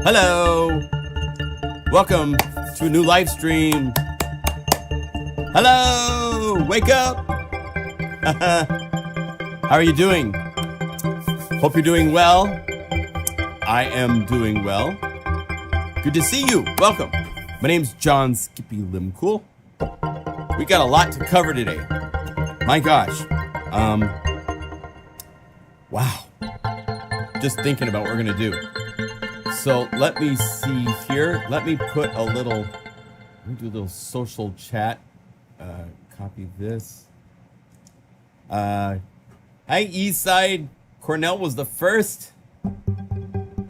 Hello. Welcome to a new live stream. Hello. Wake up. How are you doing? Hope you're doing well. I am doing well. Good to see you. Welcome. My name's John Skippy Limcool. We got a lot to cover today. My gosh. Wow. Just thinking about what we're gonna do. So let me see here. Let me put a little, let me do a little social chat. Copy this. Hi, Eastside. Cornell was the first.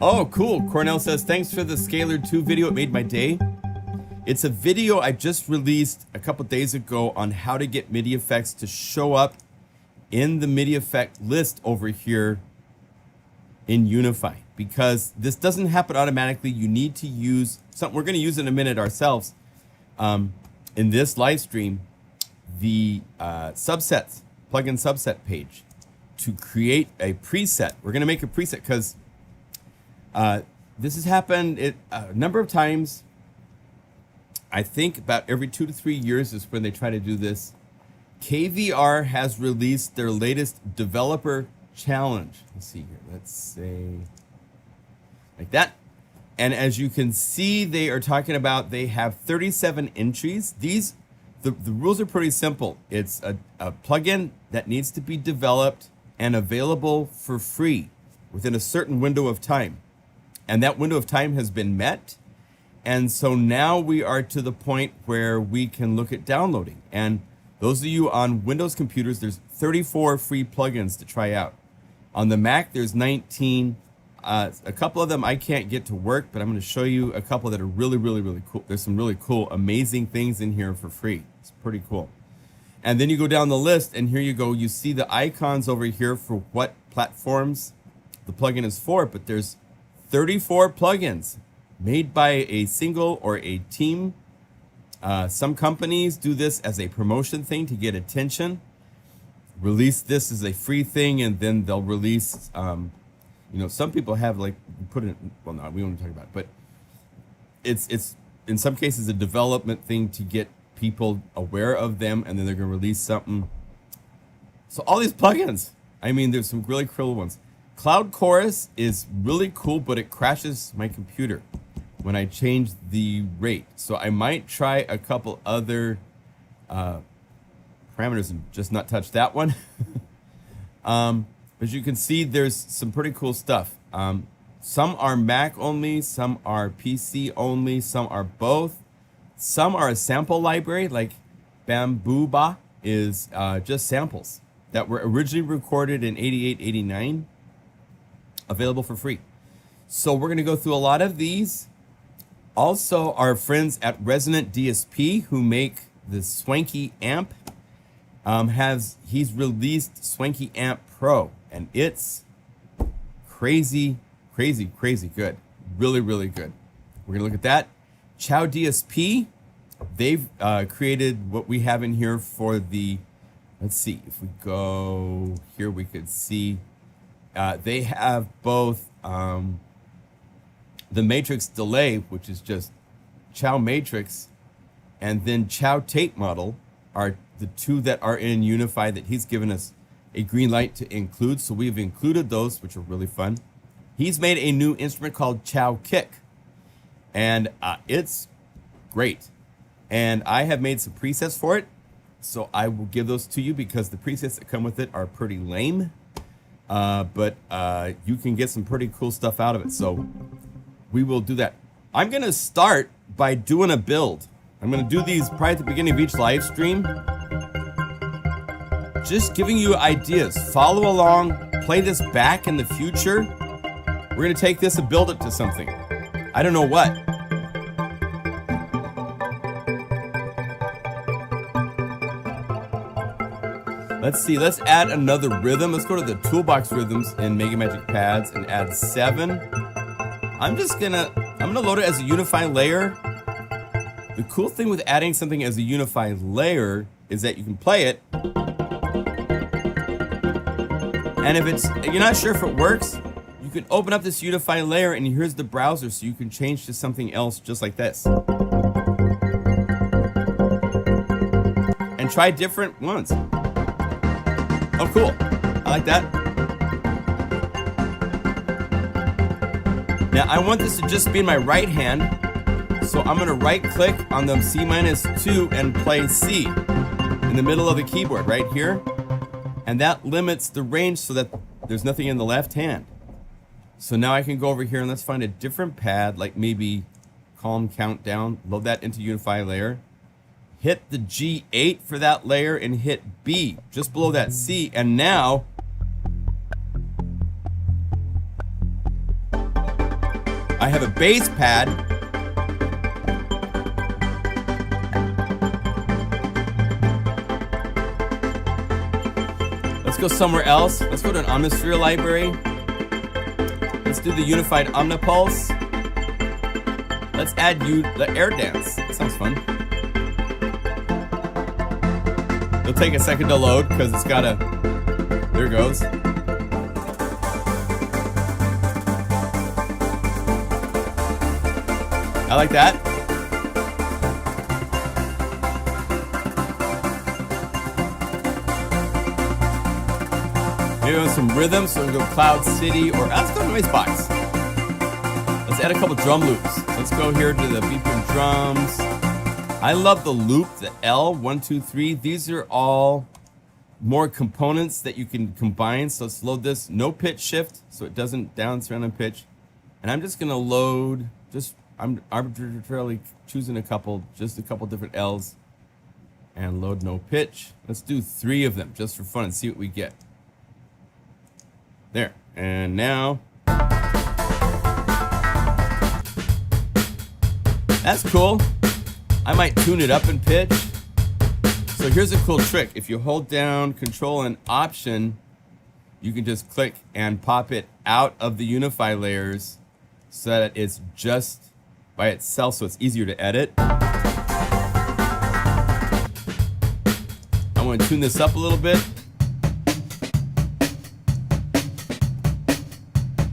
Oh, cool. Cornell says, thanks for the Scalar 2 video. It made my day. It's a video I just released a couple days ago on how to get MIDI effects to show up in the MIDI effect list over here in Unify. Because this doesn't happen automatically. You need to use something. We're going to use in a minute ourselves. In this live stream, the subsets, plugin subset page to create a preset. We're going to make a preset because this has happened a number of times. I think about every 2 to 3 years is when they try to do this. KVR has released their latest developer challenge. Let's see here. Let's say like that. And as you can see, they are talking about they have 37 entries. These, the rules are pretty simple. It's a plugin that needs to be developed and available for free within a certain window of time. And that window of time has been met. And so now we are to the point where we can look at downloading. And those of you on Windows computers, there's 34 free plugins to try out. On the Mac, there's 19. A couple of them I can't get to work, but I'm going to show you a couple that are really, really, really cool. There's some really cool, amazing things in here for free. It's pretty cool. And then you go down the list, and here you go. You see the icons over here for what platforms the plugin is for, but there's 34 plugins made by a single or a team. Some companies do this as a promotion thing to get attention. Release this as a free thing, and then they'll release, you know, some people have like put it, well, no, we won't talk about it, but it's in some cases a development thing to get people aware of them, and then they're going to release something. So all these plugins, I mean, there's some really cool ones. Cloud Chorus is really cool, but it crashes my computer when I change the rate. So I might try a couple other parameters and just not touch that one. As you can see, there's some pretty cool stuff. Some are Mac only, some are PC only, some are both. Some are a sample library, like Bambooba is just samples that were originally recorded in 88, 89, available for free. So we're gonna go through a lot of these. Also, our friends at Resonant DSP, who make the Swanky Amp, he's released Swanky Amp Pro, and it's crazy, crazy, crazy good. Really, really good. We're gonna look at that. Chow DSP, they've created what we have in here for the, let's see, if we go here, we could see they have both the matrix delay, which is just Chow matrix, and then Chow tape model are the two that are in Unify that he's given us a green light to include. So we've included those, which are really fun. He's made a new instrument called Chow Kick, and it's great. And I have made some presets for it, so I will give those to you because the presets that come with it are pretty lame, but you can get some pretty cool stuff out of it. So we will do that. I'm gonna start by doing a build. I'm gonna do these probably at the beginning of each live stream. Just giving you ideas. Follow along, play this back in the future. We're gonna take this and build it to something. I don't know what. Let's see, let's add another rhythm. Let's go to the toolbox rhythms in MegaMagic Pads and add 7. I'm gonna load it as a Unify layer. The cool thing with adding something as a Unify layer is that you can play it, and if you're not sure if it works, you can open up this Unify layer, and here's the browser, so you can change to something else just like this. And try different ones. Oh, cool. I like that. Now, I want this to just be in my right hand, so I'm going to right-click on the C-2 and play C in the middle of the keyboard right here. And that limits the range so that there's nothing in the left hand. So now I can go over here and let's find a different pad, like maybe Calm Countdown. Load that into Unify layer. Hit the G8 for that layer and hit B just below that C. And now I have a bass pad. Let's go somewhere else. Let's go to an Omnisphere library. Let's do the Unified Omnipulse. Let's add the air dance. That sounds fun. It'll take a second to load because it's got a... There it goes. I like that. Maybe with some rhythm, so we go Cloud City, or let's go Noise Box. Let's add a couple drum loops. Let's go here to the beeping drums. I love the loop, the L, 1, 2, 3. These are all more components that you can combine. So let's load this, no pitch shift, so it doesn't bounce around in pitch. And I'm just gonna load, I'm arbitrarily choosing just a couple different L's and load no pitch. Let's do 3 of them just for fun and see what we get. There, and now, that's cool. I might tune it up in pitch. So here's a cool trick. If you hold down Control and Option, you can just click and pop it out of the Unify layers so that it's just by itself, so it's easier to edit. I want to tune this up a little bit.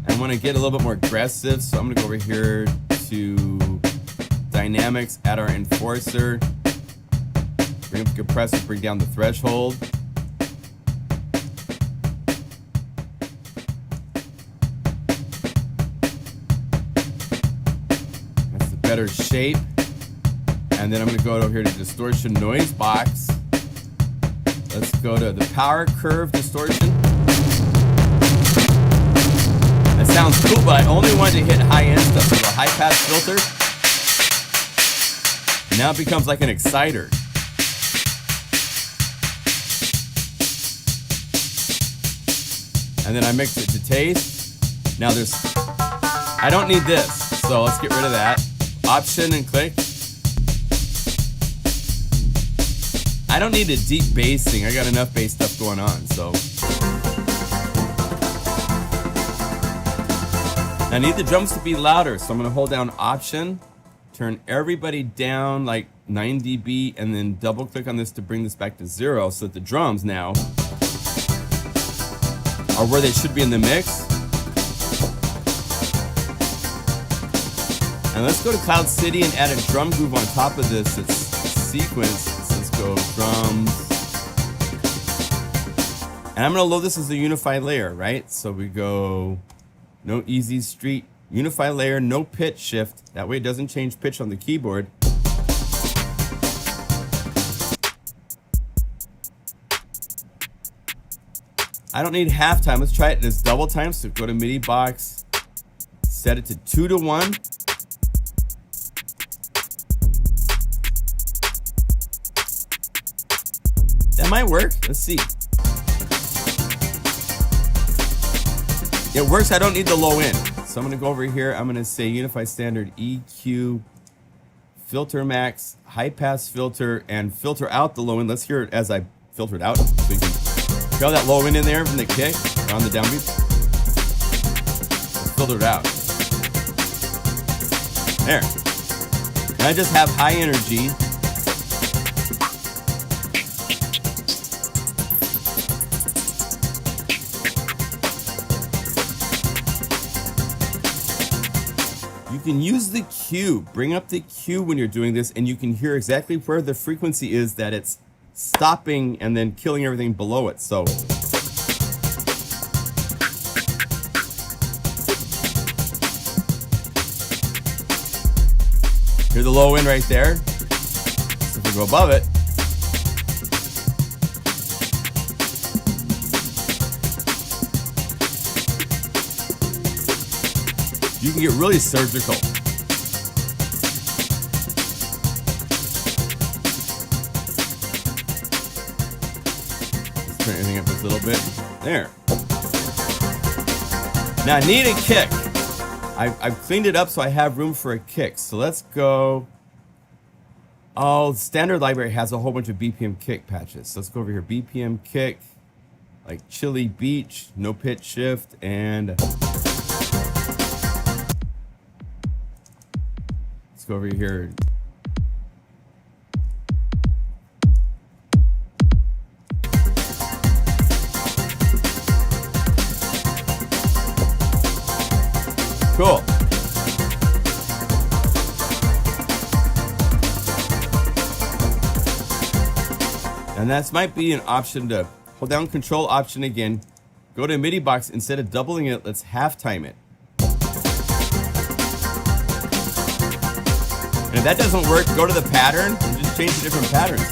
I want to get a little bit more aggressive, so I'm going to go over here to Dynamics, add our enforcer, bring up the compressor, bring down the threshold. That's the better shape. And then I'm going to go over here to Distortion Noise Box. Let's go to the Power Curve Distortion. That sounds cool, but I only wanted to hit high-end stuff, so a high-pass filter. And now it becomes like an exciter. And then I mix it to taste. Now I don't need this, so let's get rid of that. Option and click. I don't need a deep bassing. I got enough bass stuff going on, so. I need the drums to be louder, so I'm gonna hold down Option, turn everybody down like 9 dB, and then double click on this to bring this back to 0 so that the drums now are where they should be in the mix. And let's go to Cloud City and add a drum groove on top of this. It's sequence. So let's go drums. And I'm gonna load this as a Unify layer, right? So we go no easy street, Unify layer, no pitch shift. That way it doesn't change pitch on the keyboard. I don't need halftime. Let's try it as double time. So go to MIDI box, set it to 2:1. That might work. Let's see. It works. I don't need the low end. So I'm going to go over here. I'm going to say Unify Standard EQ, Filter Max, High Pass Filter, and filter out the low end. Let's hear it as I filter it out. So you can feel that low end in there from the kick on the downbeat. Let's filter it out. There. And I just have high energy. You can use the Q. Bring up the Q when you're doing this, and you can hear exactly where the frequency is that it's stopping and then killing everything below it. So hear the low end right there. So if we go above it, you can get really surgical. Let's turn everything up just a little bit. There. Now I need a kick. I've cleaned it up so I have room for a kick. So let's go. Oh, standard library has a whole bunch of BPM kick patches. So let's go over here. BPM kick, like Chili Beach, no pitch shift, and let's go over here. Cool. And that might be an option to hold down Control Option again. Go to MIDI box. Instead of doubling it, let's half time it. And if that doesn't work, go to the pattern and just change the different patterns.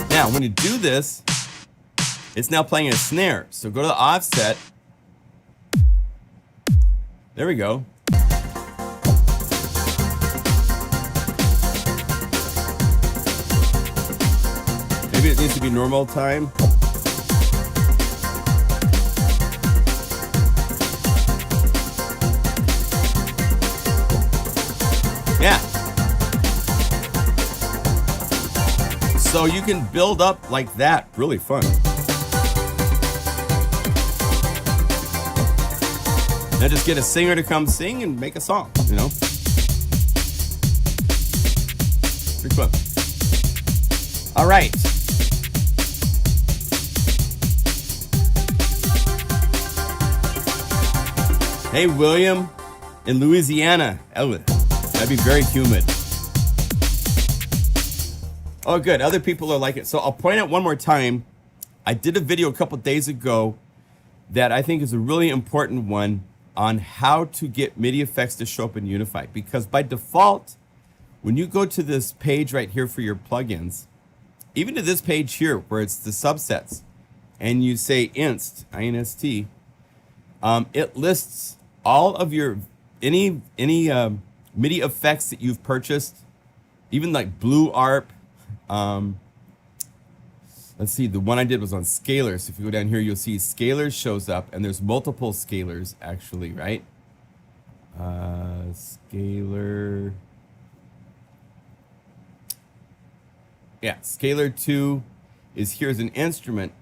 Now, when you do this, it's now playing a snare. So go to the offset. There we go. Maybe it needs to be normal time. Yeah. So you can build up like that. Really fun. Now just get a singer to come sing and make a song, you know? Pretty fun. All right. Hey, William, in Louisiana. Oh, that'd be very humid. Oh, good. Other people are like it. So I'll point out one more time. I did a video a couple days ago that I think is a really important one on how to get MIDI effects to show up in Unify. Because by default, when you go to this page right here for your plugins, even to this page here where it's the subsets, and you say inst, I-N-S-T, it lists all of your any MIDI effects that you've purchased, even like Blue ARP. Let's see, the one I did was on scalers. If you go down here, you'll see scalers shows up, and there's multiple scalers actually, right? Scalar. Yeah, scalar 2 is here as an instrument.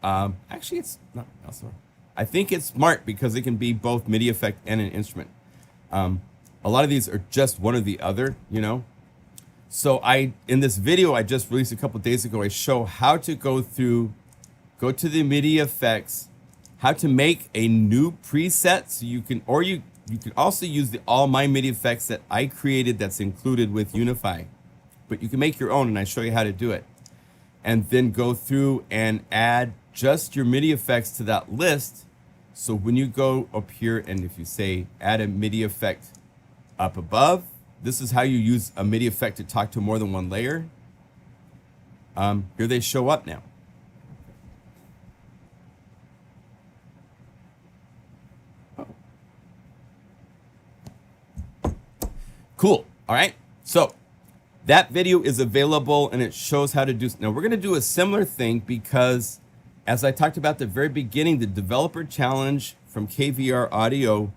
Actually, it's not also. I think it's smart because it can be both MIDI effect and an instrument. A lot of these are just one or the other, you know. So in this video I just released a couple days ago, I show how to go to the MIDI effects, how to make a new preset. So you can also use all my MIDI effects that I created that's included with Unify. But you can make your own, and I show you how to do it. And then go through and add just your MIDI effects to that list. So when you go up here and if you say add a MIDI effect up above, this is how you use a MIDI effect to talk to more than one layer. Here they show up now. Oh. Cool. All right. So that video is available and it shows how to do. Now we're going to do a similar thing because, as I talked about at the very beginning, the developer challenge from KVR Audio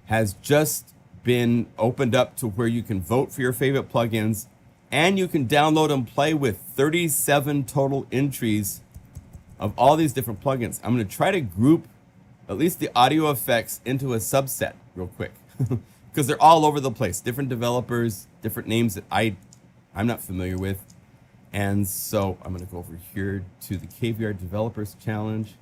has just been opened up to where you can vote for your favorite plugins and you can download and play with 37 total entries of all these different plugins. I'm going to try to group at least the audio effects into a subset real quick because they're all over the place. Different developers, different names that I'm not familiar with. And so I'm going to go over here to the KVR Developers Challenge.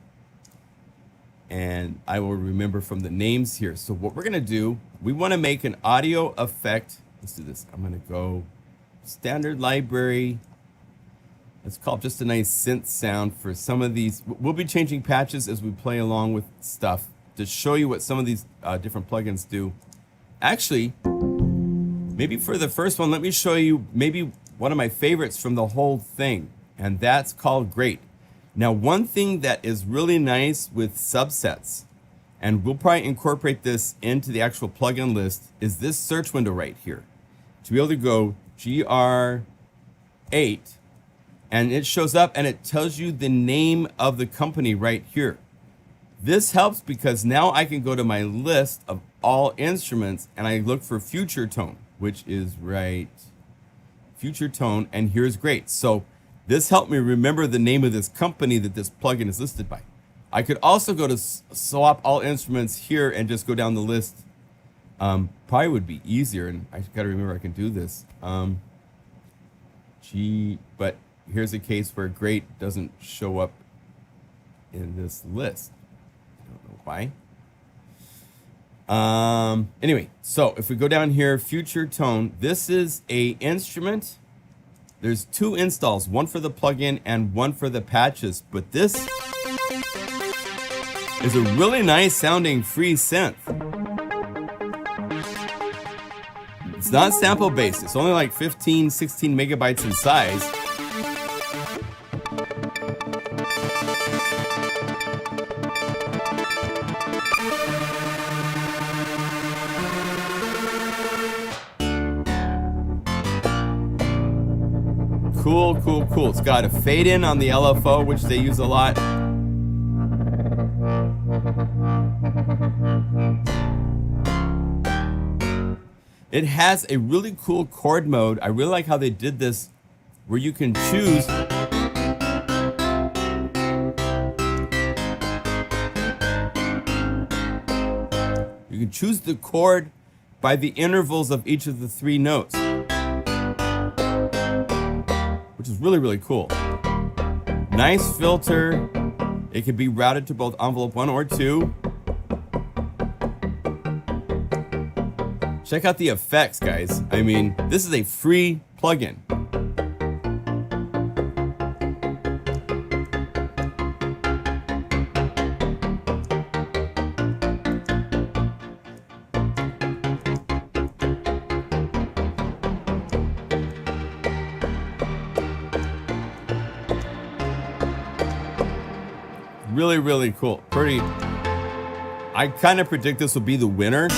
and I will remember from the names here. So what we're gonna do, we wanna make an audio effect. Let's do this. I'm gonna go standard library. Let's call it just a nice synth sound for some of these. We'll be changing patches as we play along with stuff to show you what some of these different plugins do. Actually, maybe for the first one, let me show you maybe one of my favorites from the whole thing, and that's called Great. Now, one thing that is really nice with subsets, and we'll probably incorporate this into the actual plugin list, is this search window right here. To be able to go GR8, and it shows up and it tells you the name of the company right here. This helps because now I can go to my list of all instruments and I look for Future Tone, which is right, Future Tone, and here's Great. So this helped me remember the name of this company that this plugin is listed by. I could also go to swap all instruments here and just go down the list. Probably would be easier, and I gotta remember I can do this. But here's a case where Great doesn't show up in this list. I don't know why. Anyway, so if we go down here, Future Tone, this is a instrument. There's two installs, one for the plugin and one for the patches, but this is a really nice sounding free synth. It's not sample based, it's only like 15, 16 megabytes in size. Cool, cool, cool. It's got a fade in on the LFO, which they use a lot. It has a really cool chord mode. I really like how they did this, where you can choose the chord by the intervals of each of the three notes, which is really, really cool. Nice filter. It can be routed to both envelope 1 or 2. Check out the effects, guys. I mean, this is a free plugin. Really, really cool. Pretty. I kind of predict this will be the winner.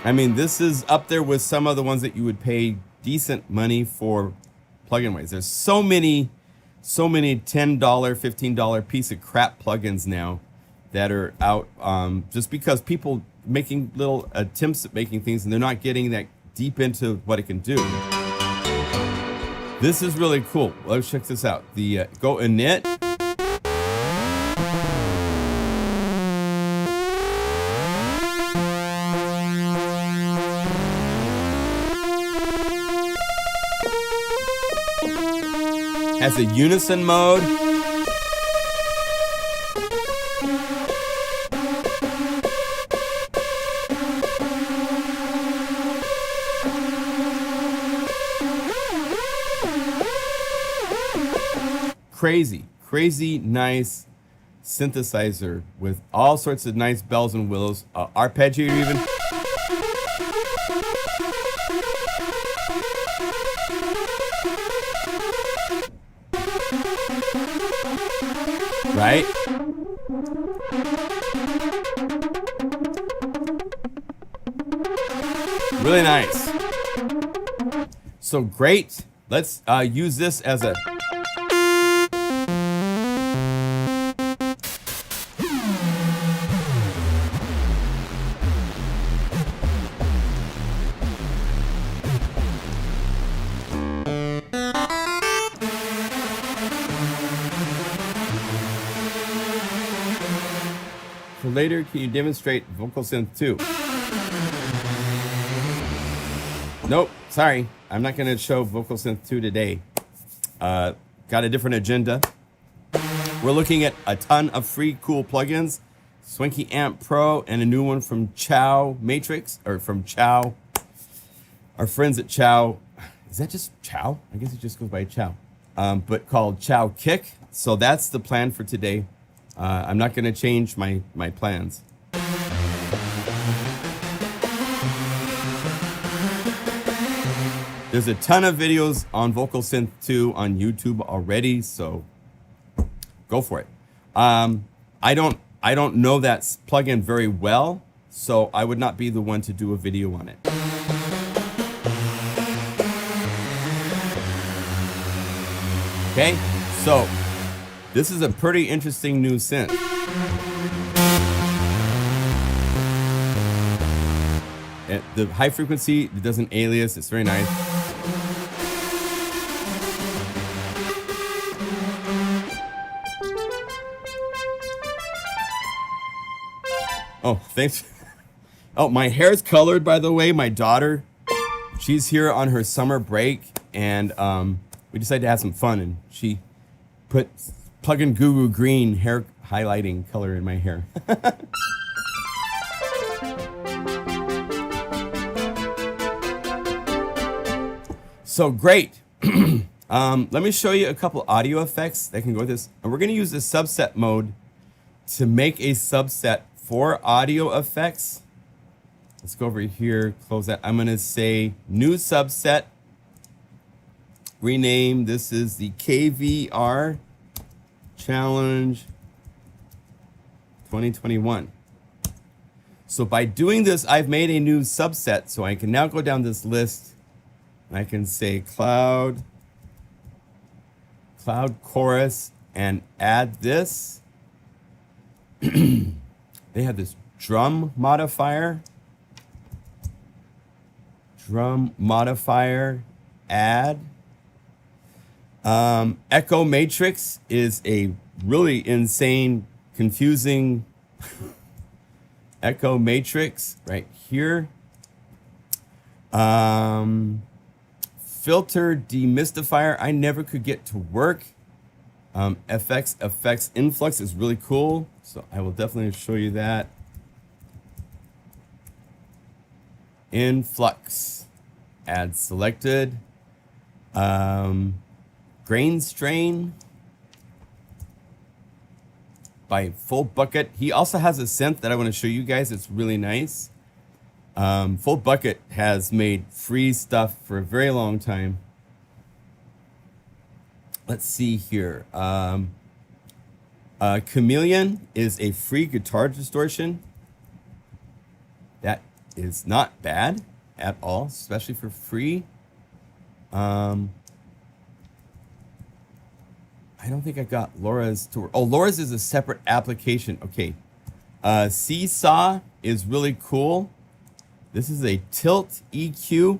I mean, this is up there with some of the ones that you would pay decent money for plugin ways. There's so many $10, $15 piece of crap plugins now that are out just because people making little attempts at making things and they're not getting that deep into what it can do. This is really cool. Let's check this out. The go init. Has a unison mode. Crazy nice synthesizer with all sorts of nice bells and whistles. Arpeggiator even. Right? Really nice. So great. Let's use this as a later. Can you demonstrate vocal synth 2? Nope, sorry. I'm not going to show Vocal Synth 2 today. Got a different agenda. We're looking at a ton of free cool plugins. Swanky Amp Pro and a new one from Chow Matrix, or from Chow. Our friends at Chow. Is that just Chow? I guess it just goes by Chow. But called Chow Kick. So that's the plan for today. I'm not going to change my plans. There's a ton of videos on Vocal Synth 2 on YouTube already, so go for it. I don't know that plugin very well, so I would not be the one to do a video on it. Okay, so this is a pretty interesting new synth. The high frequency, it doesn't alias, it's very nice. Oh, thanks. Oh, my hair's colored, by the way. My daughter, she's here on her summer break, and we decided to have some fun, and she put plug-in Guru Green hair highlighting color in my hair. So great. Let me show you a couple audio effects that can go with this. And we're going to use the subset mode to make a subset for audio effects. Let's go over here, close that. I'm going to say new subset. Rename. This is the KVR Challenge 2021. So by doing this, I've made a new subset. So I can now go down this list. I can say cloud chorus and add this. They have this drum modifier, add. Echo matrix is a really insane, confusing echo matrix right here. Filter demystifier, I never could get to work. FX influx is really cool, so I will definitely show you that. Influx, add selected. Grain strain by Full Bucket. He also has a synth that I want to show you guys. It's really nice. Full Bucket has made free stuff for a very long time. Let's see here. Chameleon is a free guitar distortion. That is not bad at all, especially for free. I don't think I got Laura's to work. Oh, Laura's is a separate application. Okay. Seesaw is really cool. This is a tilt EQ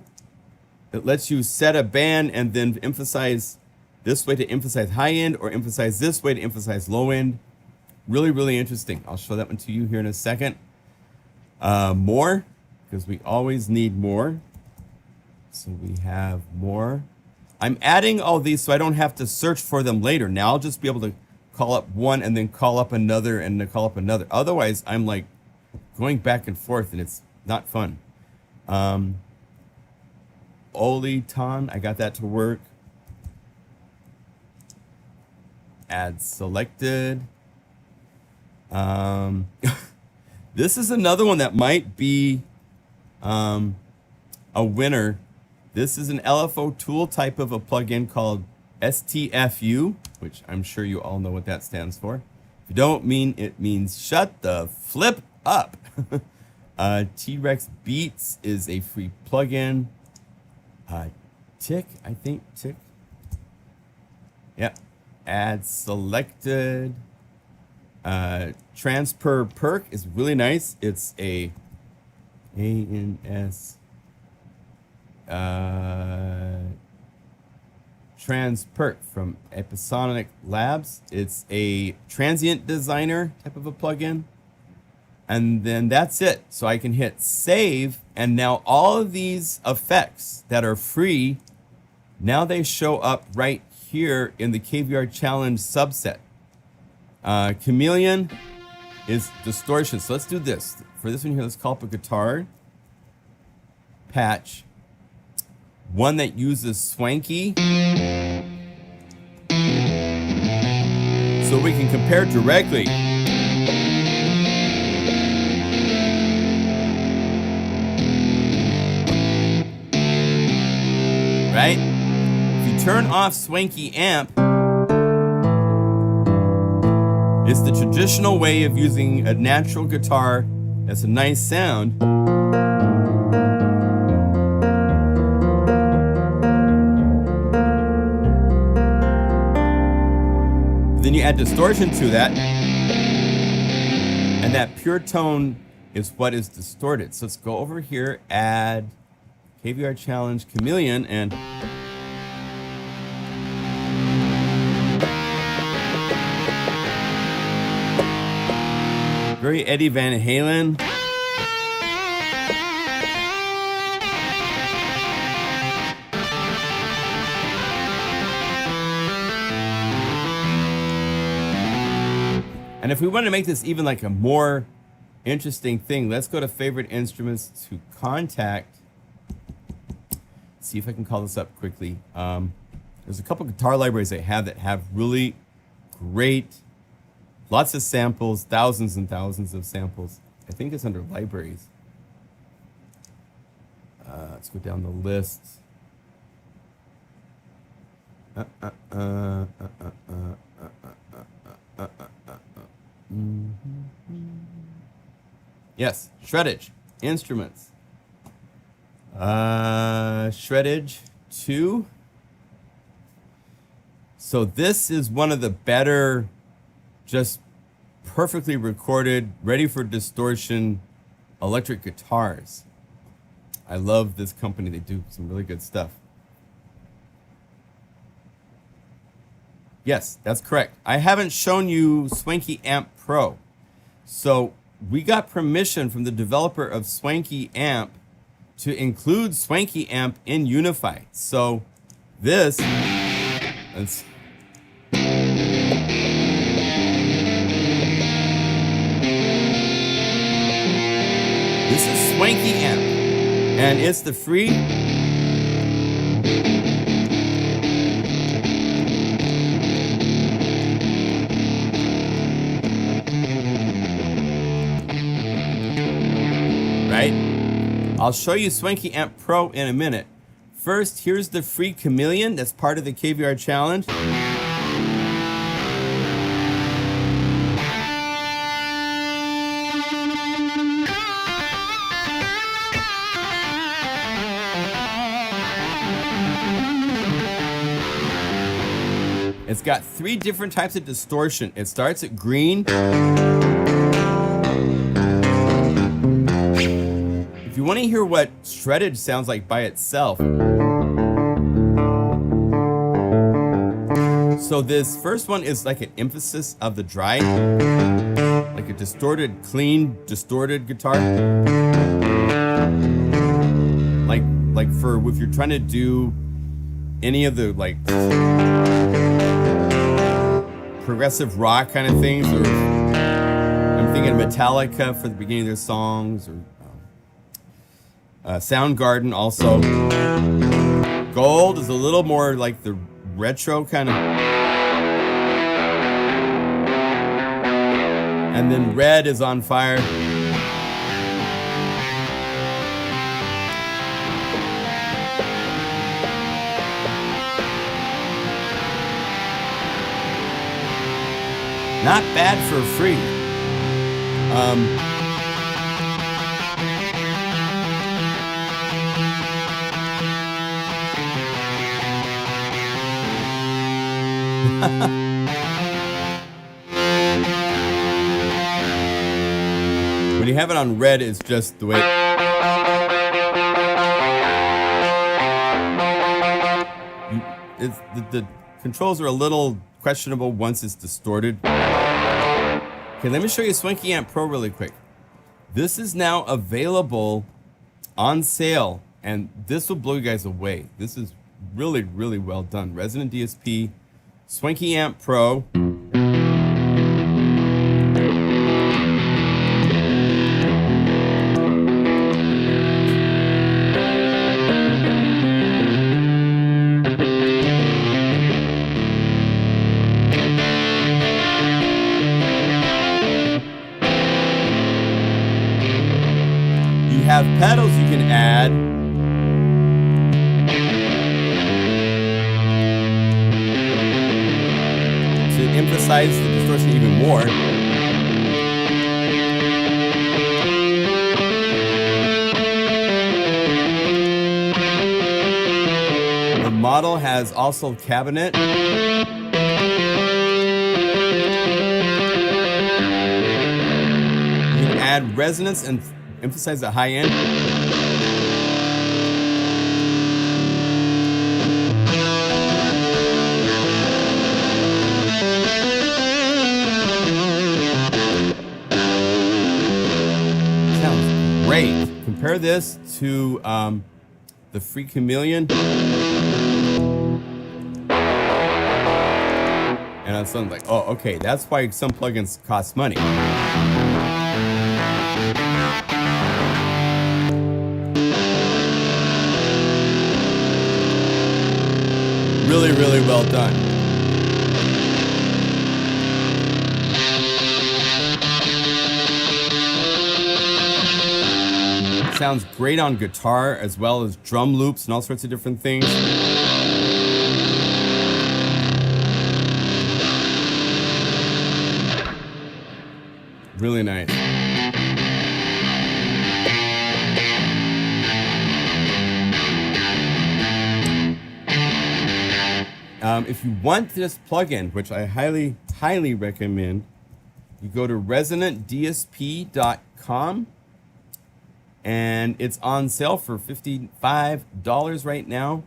that lets you set a band and then emphasize this way to emphasize high end or emphasize this way to emphasize low end. Really, really interesting. I'll show that one to you here in a second. More, because we always need more. So we have more. I'm adding all these so I don't have to search for them later. Now I'll just be able to call up one and then call up another and then call up another. Otherwise, I'm like going back and forth and it's not fun. Oliton, I got that to work. Add selected. This is another one that might be a winner. This is an LFO tool type of a plugin called STFU, which I'm sure you all know what that stands for. If you don't, it means shut the flip up. T-Rex Beats is a free plugin. Tick, I think, Tick. Yep. Add selected. Transper Perk is really nice. It's a ANS Transperk from Episonic Labs. It's a transient designer type of a plugin. And then that's it. So I can hit save And now all of these effects that are free, now they show up right here in the KVR Challenge subset. Chameleon is distortion. So let's do this. For this one here, let's call up a guitar patch. One that uses Swanky. So we can compare directly. Right? If you turn off Swanky Amp, it's the traditional way of using a natural guitar that's a nice sound. Then you add distortion to that, and that pure tone is what is distorted. So let's go over here, add KVR Challenge Chameleon, and very Eddie Van Halen. And if we want to make this even like a more interesting thing, let's go to favorite instruments to contact. See if I can call this up quickly. There's a couple guitar libraries I have that have really great, lots of samples, thousands and thousands of samples. I think it's under libraries. Let's go down the list. Yes, shreddage, instruments. Shreddage 2. So this is one of the better, just perfectly recorded, ready for distortion electric guitars. I love this company. They do some really good stuff. Yes, that's correct. I haven't shown you Swanky Amp Pro. So we got permission from the developer of Swanky Amp to include Swanky Amp in Unify. So this, this is Swanky Amp, and it's the free right? I'll show you Swanky Amp Pro in a minute. First, here's the free Chameleon that's part of the KVR Challenge. It's got 3 different types of distortion. It starts at green. If you want to hear what shreddage sounds like by itself. So this first one is like an emphasis of the dry, like a distorted, clean, distorted guitar. Like for if you're trying to do any of the like progressive rock kind of things, or I'm thinking Metallica for the beginning of their songs, or Soundgarden also. Gold is a little more like the retro kind of. And then red is on fire. Not bad for free. When you have it on red, it's just the way. The controls are a little questionable once it's distorted. Okay, let me show you Swanky Amp Pro really quick. This is now available on sale, and this will blow you guys away. This is really, really well done. Resonant DSP, Swanky Amp Pro. Have pedals you can add to emphasize the distortion even more. The model has also cabinet. You can add resonance and emphasize the high end. Sounds great. Compare this to the free Chameleon. And it sounds like, oh, okay, that's why some plugins cost money. Really, really well done. Sounds great on guitar as well as drum loops and all sorts of different things. Really nice. If you want this plugin, which I highly, highly recommend, you go to resonantdsp.com and it's on sale for $55 right now.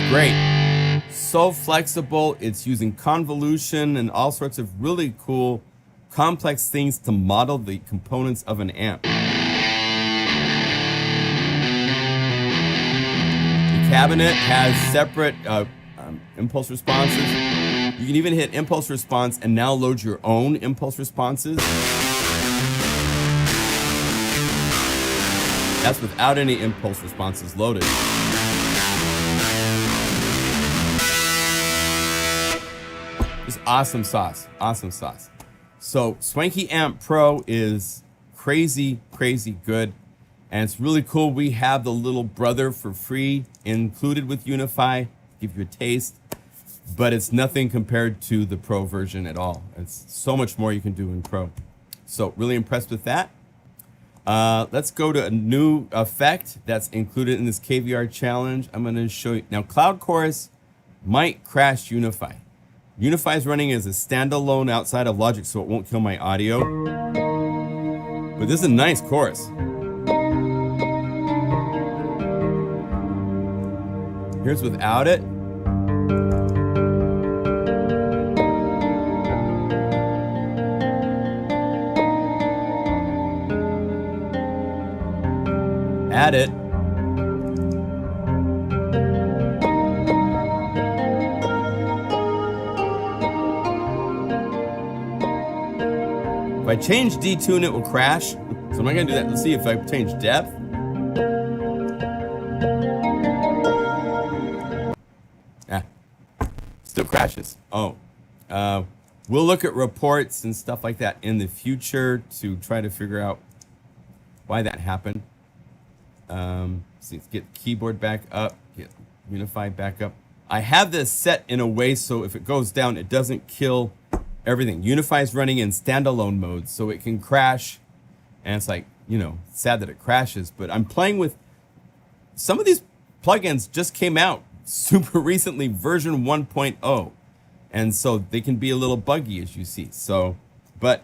Great. So flexible. It's using convolution and all sorts of really cool, complex things to model the components of an amp. Cabinet has separate impulse responses. You can even hit impulse response and now load your own impulse responses. That's without any impulse responses loaded. Just awesome sauce, awesome sauce. So Swanky Amp Pro is crazy, crazy good. And it's really cool. We have the little brother for free included with Unify, give you a taste, but it's nothing compared to the Pro version at all. It's so much more you can do in Pro. So really impressed with that. Let's go to a new effect that's included in this KVR challenge. I'm gonna show you. Now, Cloud Chorus might crash Unify. Unify is running as a standalone outside of Logic, so it won't kill my audio. But this is a nice chorus. Here's without it. Add it. If I change detune, it will crash. So am I gonna do that? Let's see if I change depth. Still crashes. Oh, we'll look at reports and stuff like that in the future to try to figure out why that happened. See, let's get keyboard back up, get Unify back up. I have this set in a way so if it goes down, it doesn't kill everything. Unify is running in standalone mode, so it can crash, and it's like, you know, sad that it crashes. But I'm playing with some of these plugins just came out super recently, version 1.0, and so they can be a little buggy, as you see. So, but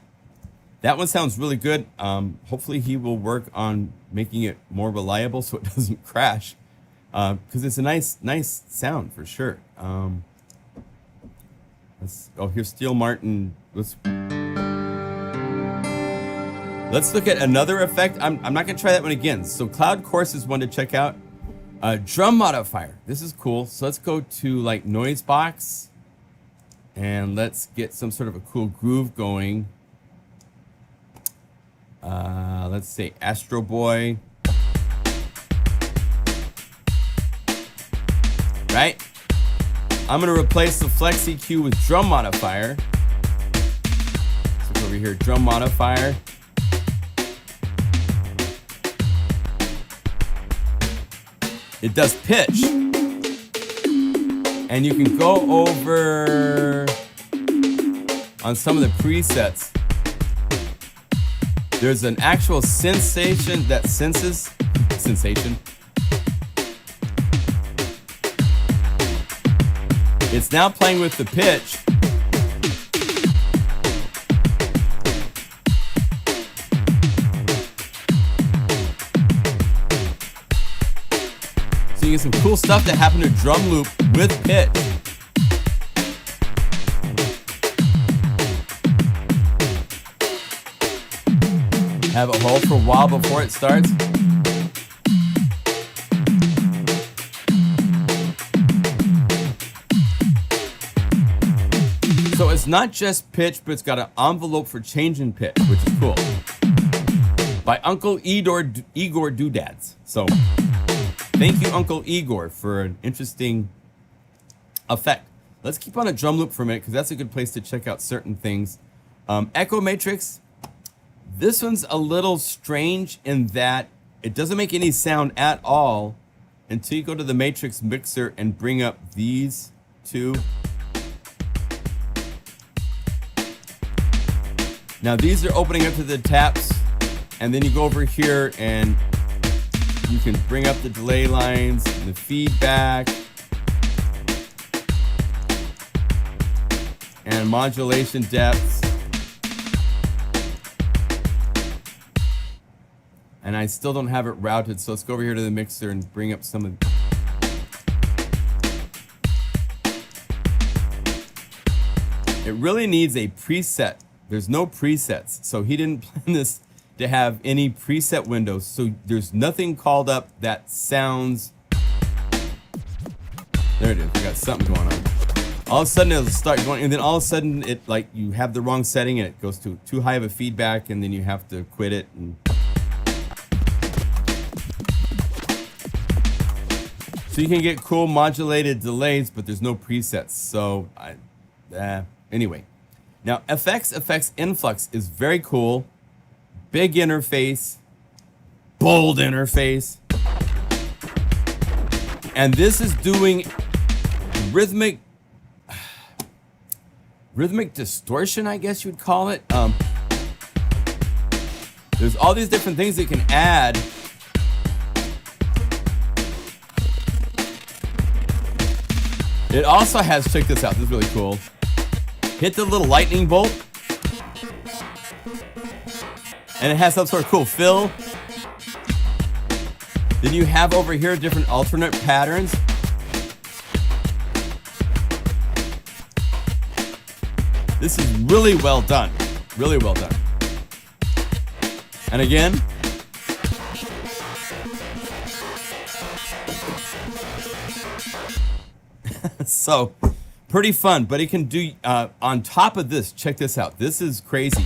that one sounds really good. Hopefully he will work on making it more reliable so it doesn't crash, because it's a nice sound for sure. Here's Steel Martin. Let's Let's look at another effect. I'm not gonna try that one again. So Cloud Course is one to check out. Drum modifier. This is cool. So let's go to like noise box and let's get some sort of a cool groove going. Let's say Astro Boy. Right? I'm gonna replace the Flex EQ with drum modifier. So go over here, drum modifier. It does pitch. And you can go over on some of the presets. There's an actual sensation that senses sensation. It's now playing with the pitch. So you get some cool stuff that happen to drum loop with pitch. Have it hold for a while before it starts. So it's not just pitch, but it's got an envelope for changing pitch, which is cool. By Uncle Igor Doodads. So thank you, Uncle Igor, for an interesting effect. Let's keep on a drum loop for a minute, because that's a good place to check out certain things. Echo Matrix. This one's a little strange in that it doesn't make any sound at all until you go to the Matrix mixer and bring up these two. Now these are opening up to the taps, and then you go over here and you can bring up the delay lines and the feedback and modulation depths. And I still don't have it routed, so let's go over here to the mixer and bring up some of. It really needs a preset. There's no presets, so he didn't plan this to have any preset windows. So there's nothing called up that sounds. There it is. We got something going on. All of a sudden it'll start going, and then all of a sudden it like you have the wrong setting and it goes to too high of a feedback, and then you have to quit it. And so you can get cool modulated delays, but there's no presets. So anyway. Now, effects influx is very cool. Big interface, bold interface. And this is doing rhythmic distortion, I guess you'd call it. There's all these different things that can add. It also has, check this out, this is really cool. Hit the little lightning bolt, and it has some sort of cool fill. Then you have over here different alternate patterns. This is really well done. Really well done. And again, so pretty fun, but it can do, on top of this, check this out. This is crazy.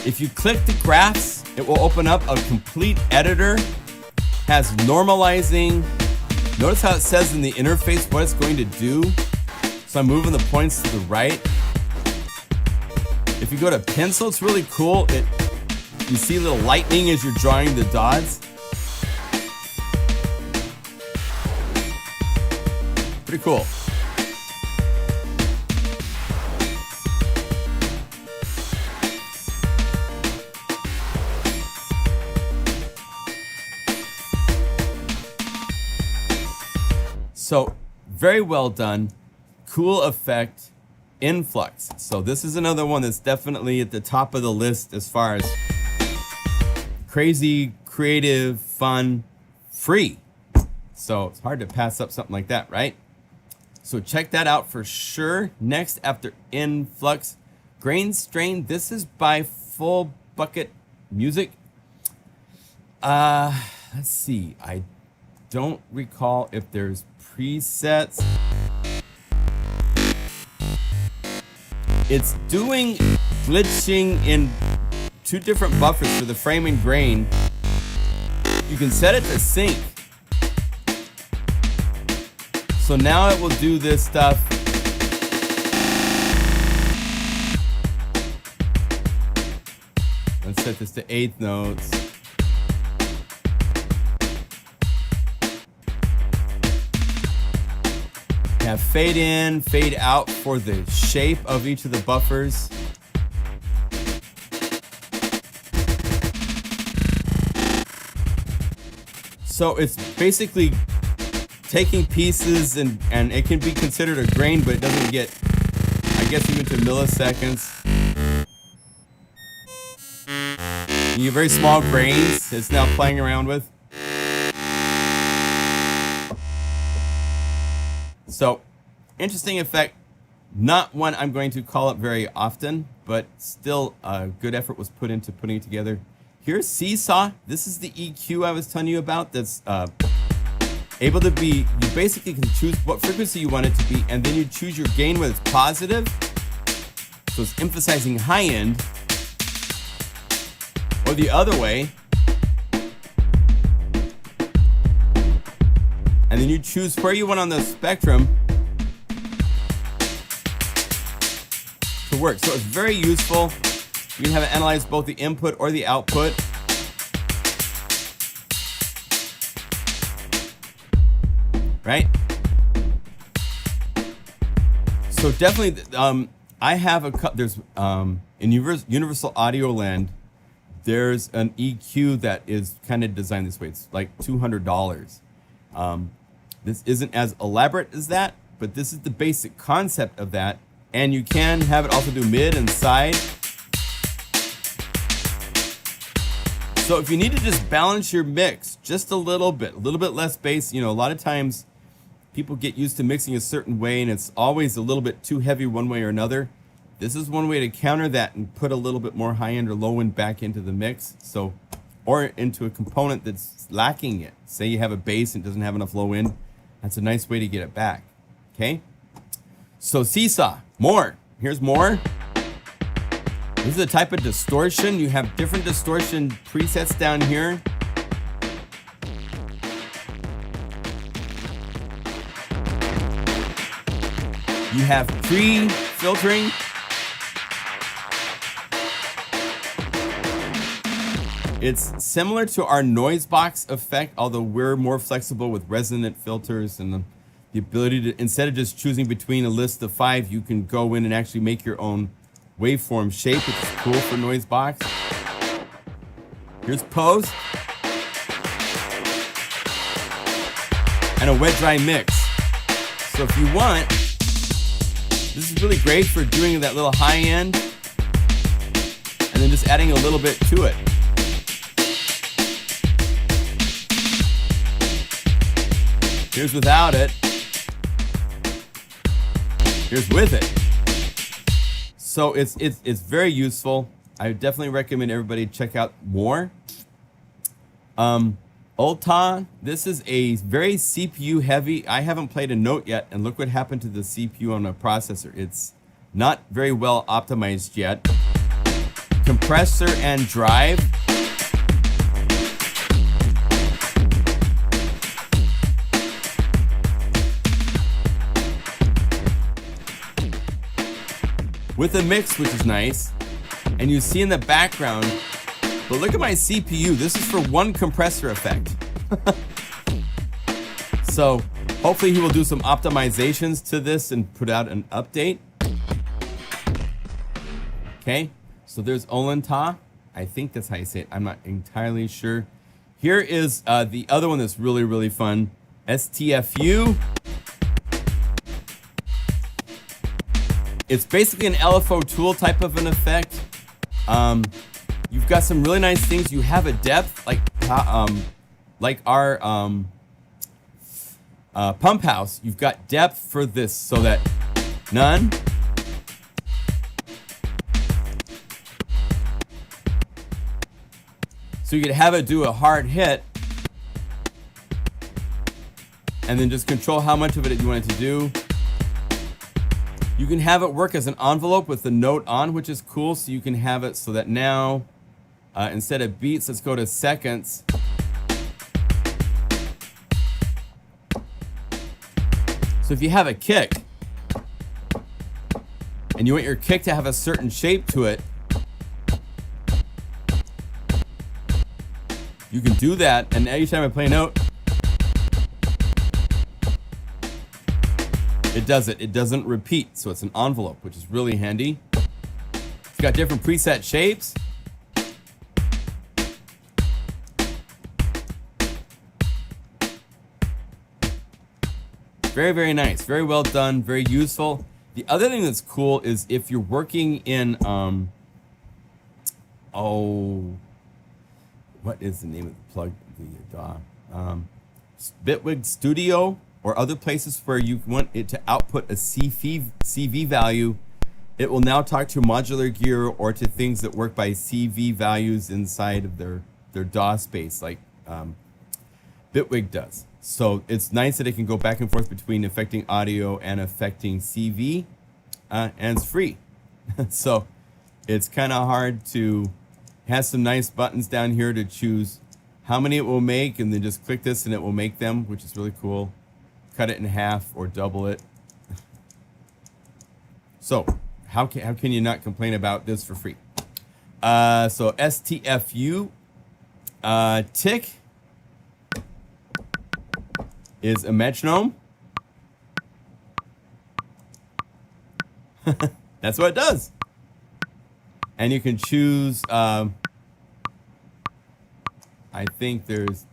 If you click the graphs, it will open up a complete editor. Has normalizing. Notice how it says in the interface what it's going to do. So I'm moving the points to the right. If you go to pencil, it's really cool. You see a little lightning as you're drawing the dots. Pretty cool. So very well done. Cool effect. Influx. So this is another one that's definitely at the top of the list as far as crazy, creative, fun, free. So it's hard to pass up something like that, right? So check that out for sure. Next, after Influx, Grain Strain. This is by Full Bucket Music. Let's see. I don't recall if there's presets. It's doing glitching in 2 different buffers for the frame and grain. You can set it to sync. So now it will do this stuff. Let's set this to 8th notes. Have fade in, fade out for the shape of each of the buffers. So it's basically taking pieces and it can be considered a grain, but it doesn't get, I guess, even to milliseconds. You get very small grains it's now playing around with. So, interesting effect. Not one I'm going to call up very often, but still a good effort was put into putting it together. Here's Seesaw. This is the EQ I was telling you about that's able to be, you basically can choose what frequency you want it to be, and then you choose your gain when it's positive. So it's emphasizing high end. Or the other way. And then you choose where you want on the spectrum to work. So it's very useful. You can have it analyze both the input or the output. Right? So definitely, I have there's, in Universal Audio Land, there's an EQ that is kind of designed this way. It's like $200. This isn't as elaborate as that, but this is the basic concept of that. And you can have it also do mid and side. So if you need to just balance your mix just a little bit less bass, you know, a lot of times people get used to mixing a certain way and it's always a little bit too heavy one way or another. This is one way to counter that and put a little bit more high end or low end back into the mix. So, or into a component that's lacking it. Say you have a bass and it doesn't have enough low end. That's a nice way to get it back. Okay. So Seesaw, more. Here's more. This is a type of distortion. You have different distortion presets down here. You have pre-filtering. It's similar to our noise box effect, although we're more flexible with resonant filters and the ability to, instead of just choosing between a list of 5, you can go in and actually make your own waveform shape, which is cool for noise box. Here's pose. And a wet dry mix. So if you want, this is really great for doing that little high end and then just adding a little bit to it. Here's without it. Here's with it. So it's very useful. I definitely recommend everybody check out more. Ulta, this is a very CPU heavy. I haven't played a note yet, and look what happened to the CPU on a processor. It's not very well optimized yet. Compressor and drive. With a mix, which is nice. And you see in the background, but look at my CPU. This is for one compressor effect. So hopefully he will do some optimizations to this and put out an update. Okay, so there's Olanta. I think that's how you say it. I'm not entirely sure. Here is the other one that's really, really fun. STFU. It's basically an LFO tool type of an effect. You've got some really nice things. You have a depth like our pump house. You've got depth for this so that none. So you could have it do a hard hit and then just control how much of it you want it to do. You can have it work as an envelope with the note on, which is cool. So you can have it so that now, instead of beats, let's go to seconds. So if you have a kick, and you want your kick to have a certain shape to it, you can do that, and every time I play a note, it does it. It doesn't repeat, so it's an envelope, which is really handy. It's got different preset shapes. Very, very nice. Very well done. Very useful. The other thing that's cool is if you're working in, what is the name of the plug? Bitwig Studio or other places where you want it to output a CV value, it will now talk to modular gear or to things that work by CV values inside of their DAW space, like Bitwig does. So it's nice that it can go back and forth between affecting audio and affecting CV, and it's free. So it's kind of hard to, has some nice buttons down here to choose how many it will make, and then just click this and it will make them, which is really cool. Cut it in half or double it. So how can you not complain about this for free? So STFU tick is a metronome. That's what it does. And you can choose, I think there's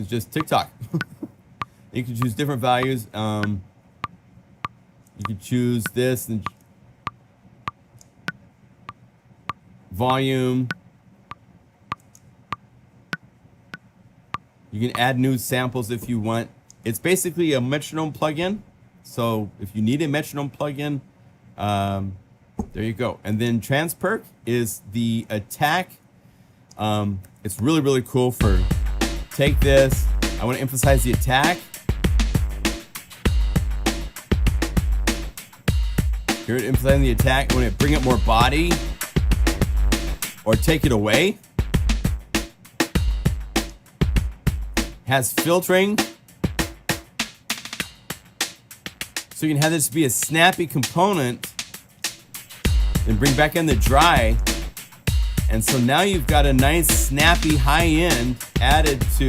just TikTok. You can choose different values. You can choose this and volume. You can add new samples if you want. It's basically a metronome plugin. So if you need a metronome plugin, there you go. And then Transperk is the attack. It's really, really cool for, take this. I want to emphasize the attack. Here it emphasizing the attack. I want to bring up more body or take it away. Has filtering. So you can have this be a snappy component and bring back in the dry. And so now you've got a nice snappy high end added to,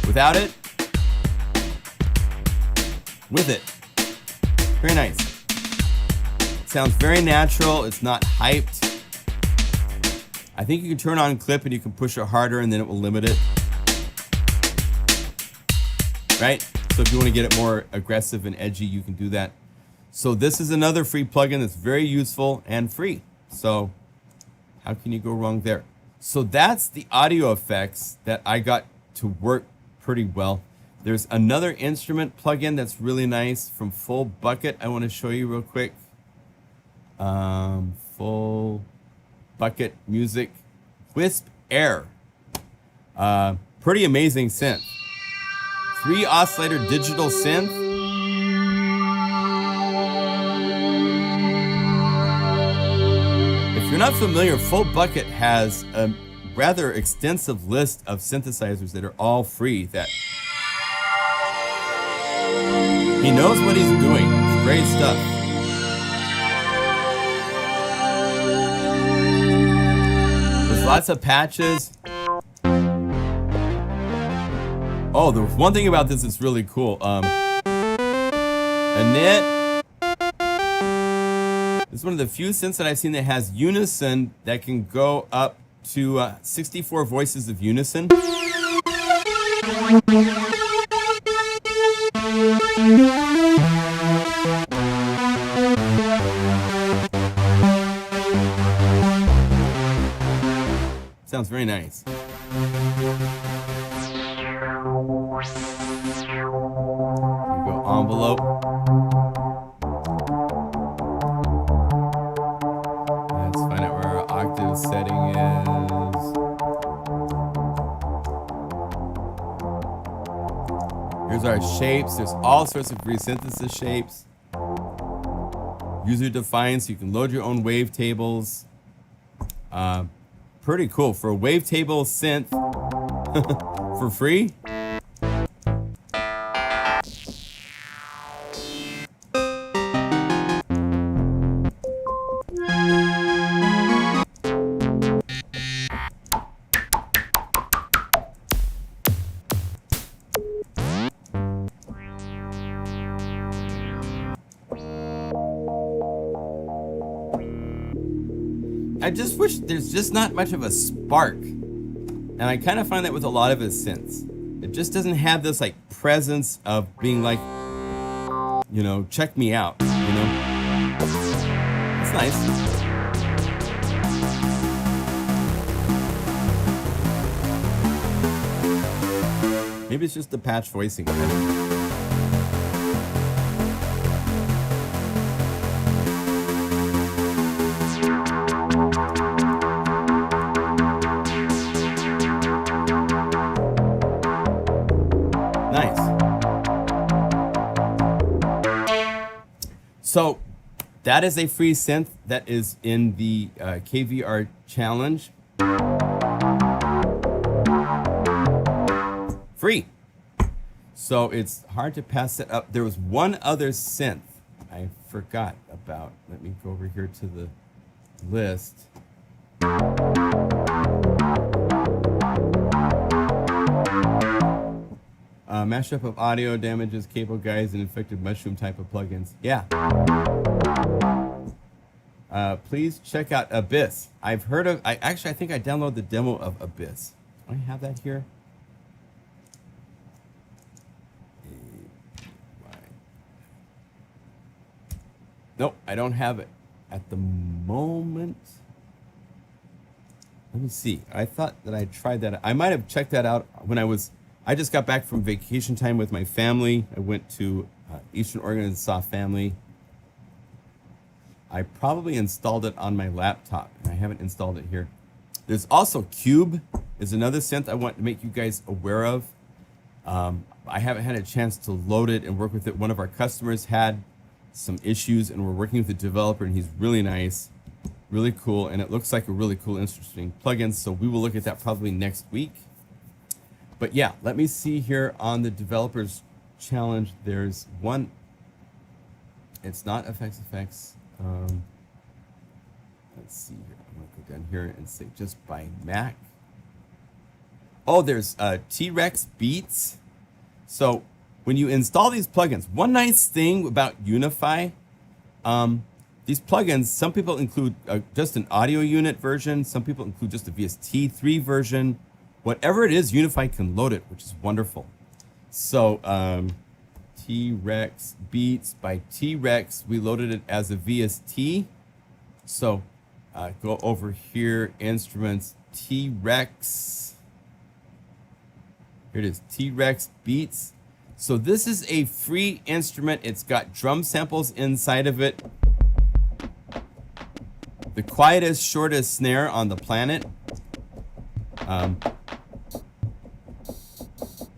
without it, with it. Very nice. Sounds very natural. It's not hyped. I think you can turn on clip and you can push it harder and then it will limit it. Right? So if you want to get it more aggressive and edgy, you can do that. So this is another free plugin that's very useful and free. So how can you go wrong there? So that's the audio effects that I got to work pretty well. There's another instrument plugin that's really nice from Full Bucket. I want to show you real quick. Full Bucket Music Wisp Air. Pretty amazing synth. 3 oscillator digital synth. If you're not familiar, Full Bucket has a rather extensive list of synthesizers that are all free. That he knows what he's doing. It's great stuff. There's lots of patches. Oh, there's one thing about this that's really cool. Annette. It's one of the few synths that I've seen that has unison that can go up to 64 voices of unison. Sounds very nice. Here we go, envelope. Let's find out where the setting is. Here's our shapes. There's all sorts of resynthesis shapes. User defined, so you can load your own wavetables. Pretty cool. For a wavetable synth for free. I just wish there's just not much of a spark. And I kind of find that with a lot of his synths. It just doesn't have this like presence of being like, you know, check me out, you know? It's nice. Maybe it's just the patch voicing. So that is a free synth that is in the KVR challenge. Free. So it's hard to pass it up. There was one other synth I forgot about. Let me go over here to the list. Mashup of audio damages, cable guides, and infected mushroom type of plugins. Yeah. Please check out Abyss. I've heard of. I think I downloaded the demo of Abyss. Do I have that here? Nope, I don't have it at the moment. Let me see. I thought that I tried that. I might have checked that out when I just got back from vacation time with my family. I went to Eastern Oregon and saw family. I probably installed it on my laptop, and I haven't installed it here. There's also Cube, is another synth I want to make you guys aware of. I haven't had a chance to load it and work with it. One of our customers had some issues, and we're working with the developer, and he's really nice, really cool, and it looks like a really cool, interesting plugin. So we will look at that probably next week. But yeah, let me see here on the developers challenge. There's one. It's not effects. Let's see here. I'm gonna go down here and say just by Mac. Oh, there's T-Rex Beats. So when you install these plugins, one nice thing about Unify, these plugins, some people include just an audio unit version. Some people include just a VST3 version. Whatever it is, Unify can load it, which is wonderful. So T-Rex Beats by T-Rex, we loaded it as a VST. So go over here, instruments, T-Rex. Here it is, T-Rex Beats. So this is a free instrument. It's got drum samples inside of it. The quietest, shortest snare on the planet.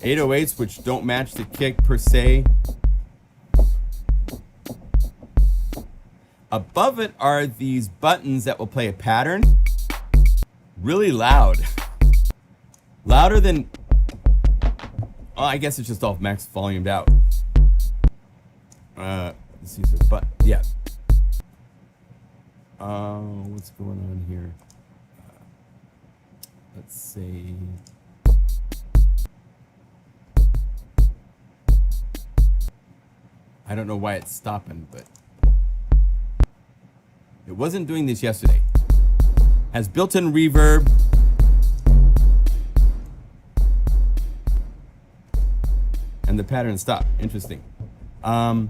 808s, which don't match the kick per se. Above it are these buttons that will play a pattern. Really loud. Louder than... Oh, I guess it's just all max volumed out. Let's see, but yeah. What's going on here? Let's see. I don't know why it's stopping, but it wasn't doing this yesterday. Has built-in reverb. And the pattern stopped. Interesting. But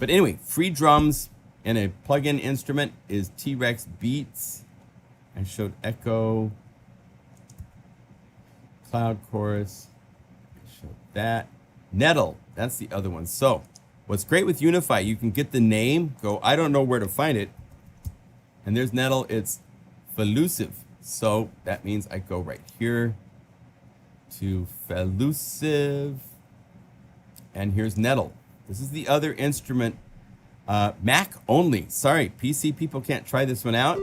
anyway, free drums and a plug-in instrument is T-Rex Beats. I showed Echo, Cloud Chorus. I showed that. Nettle, that's the other one. So what's great with Unify, you can get the name, go, I don't know where to find it. And there's Nettle. It's Felusive. So that means I go right here to Felusive. And here's Nettle. This is the other instrument. Mac only. Sorry, PC people can't try this one out.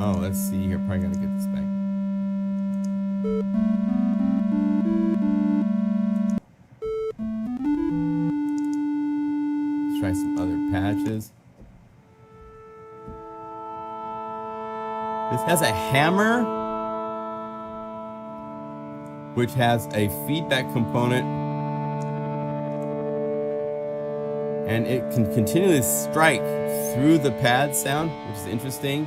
Oh, let's see here. Probably gotta get this back. Let's try some other patches. This has a hammer, which has a feedback component, and it can continually strike through the pad sound, which is interesting.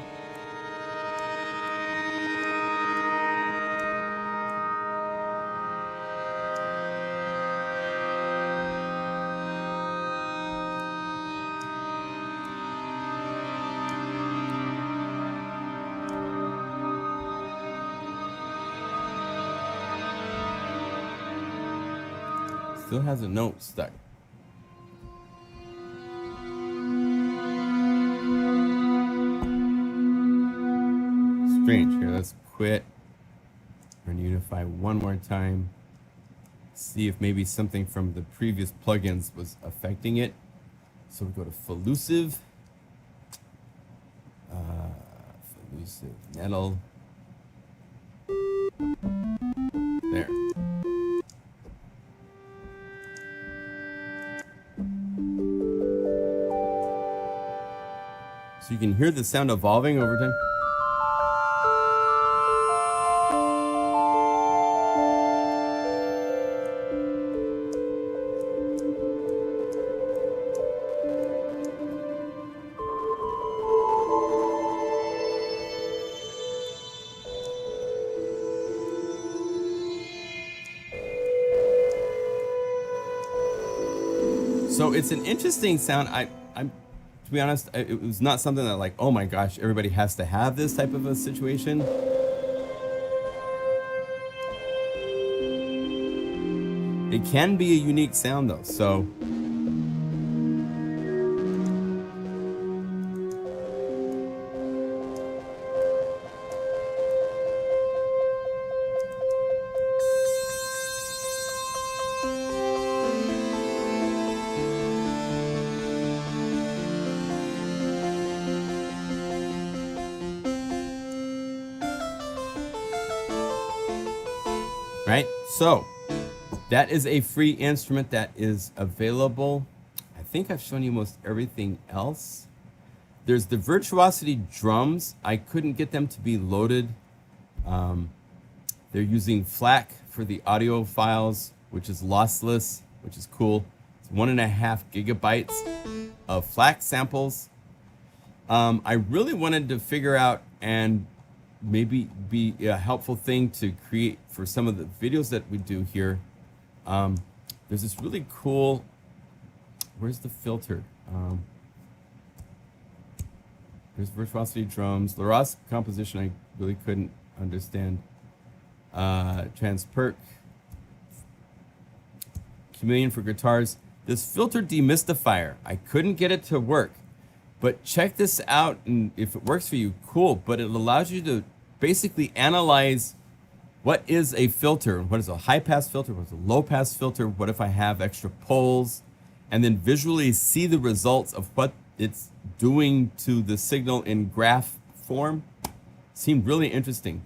Still has a note stuck. Strange. Here, let's quit. Run Unify one more time. See if maybe something from the previous plugins was affecting it. So we go to Felusive. Felusive Nettle. There. So you can hear the sound evolving over time. So it's an interesting sound. To be honest, it was not something that like, oh my gosh, everybody has to have this type of a situation. It can be a unique sound though, so. Right? So that is a free instrument that is available. I think I've shown you most everything else. There's the Virtuosity drums. I couldn't get them to be loaded. They're using FLAC for the audio files, which is lossless, which is cool. It's 1.5 gigabytes of FLAC samples. I really wanted to figure out and maybe be a helpful thing to create for some of the videos that we do here. There's this really cool, where's the filter? There's Virtuosity drums. LaRosse composition I really couldn't understand. Transperk. Chameleon for guitars. This filter demystifier, I couldn't get it to work. But check this out, and if it works for you, cool. But it allows you to basically analyze what is a filter, what is a high pass filter, what is a low pass filter, what if I have extra poles, and then visually see the results of what it's doing to the signal in graph form. Seemed really interesting,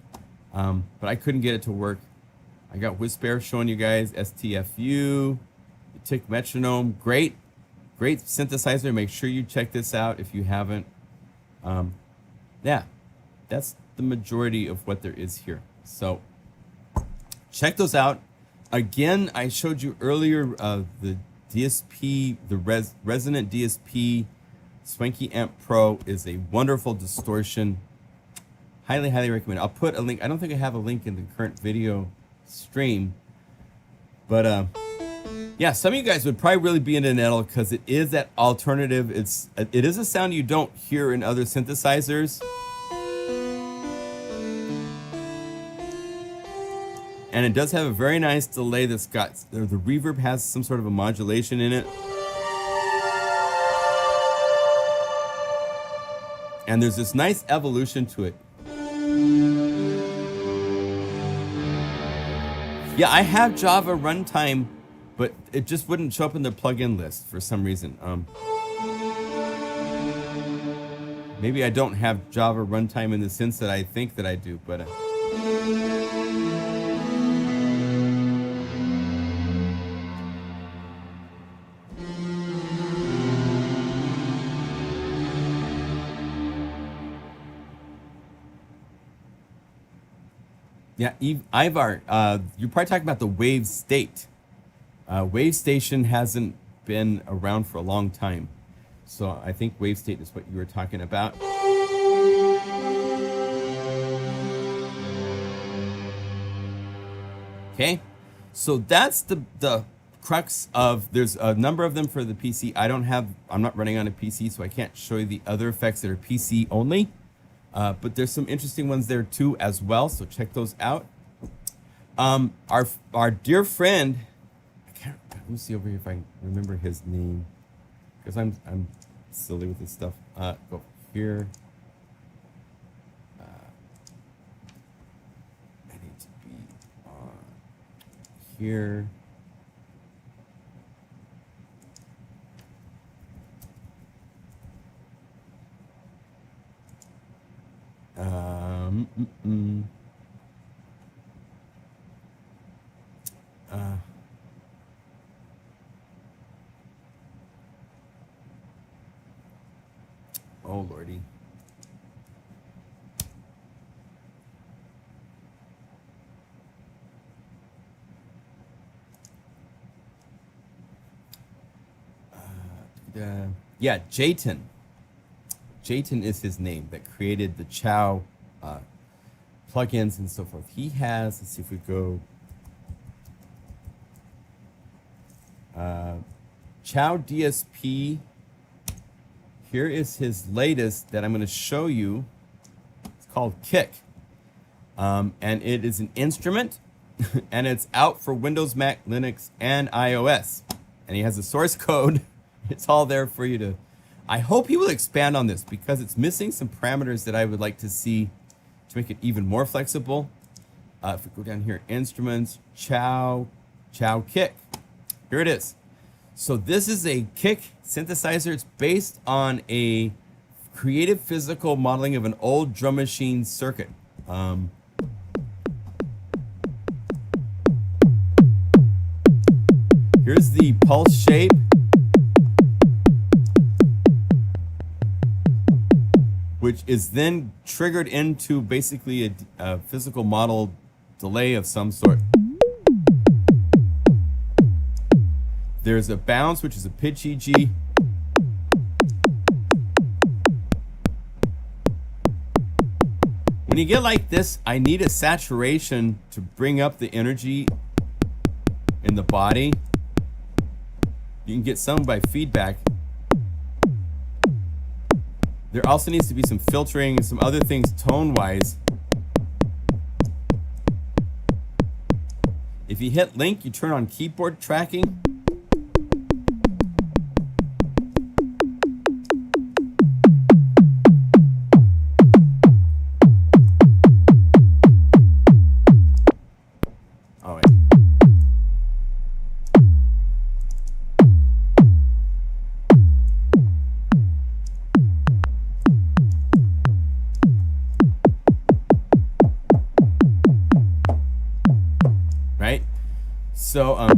but I couldn't get it to work. I got Whisper showing you guys, STFU, the Tick Metronome, great synthesizer. Make sure you check this out if you haven't. Yeah, that's the majority of what there is here. So check those out. Again, I showed you earlier the DSP, the Resonant DSP Swanky Amp Pro is a wonderful distortion. Highly, highly recommend. I'll put a link. I don't think I have a link in the current video stream, but yeah, some of you guys would probably really be into Nettle because it is that alternative. It is a sound you don't hear in other synthesizers. And it does have a very nice delay that's got, the reverb has some sort of a modulation in it. And there's this nice evolution to it. Yeah, I have Java runtime, but it just wouldn't show up in the plugin list for some reason. Maybe I don't have Java runtime in the sense that I think that I do, but yeah, Ivar, you're probably talking about the Wave State. Wave Station hasn't been around for a long time. So I think Wave State is what you were talking about. Okay, so that's the crux of, there's a number of them for the PC. I'm not running on a PC, so I can't show you the other effects that are PC only. But there's some interesting ones there too as well, so check those out. Our dear friend, let me see over here if I can remember his name, because I'm silly with this stuff. Go here. I need to be on here. Oh lordy. Yeah, Jayton. Jayton is his name, that created the Chow plugins and so forth. He has, let's see if we go, Chow DSP. Here is his latest that I'm going to show you. It's called Kick. And it is an instrument, and it's out for Windows, Mac, Linux, and iOS. And he has a source code. It's all there for you to... I hope he will expand on this, because it's missing some parameters that I would like to see to make it even more flexible. If we go down here, instruments, Chow Kick. Here it is. So this is a kick synthesizer. It's based on a creative physical modeling of an old drum machine circuit. Here's the pulse shape. Which is then triggered into basically a physical model delay of some sort. There's a bounce, which is a pitch EG. When you get like this, I need a saturation to bring up the energy in the body. You can get some by feedback. There also needs to be some filtering and some other things tone-wise. If you hit link, you turn on keyboard tracking. So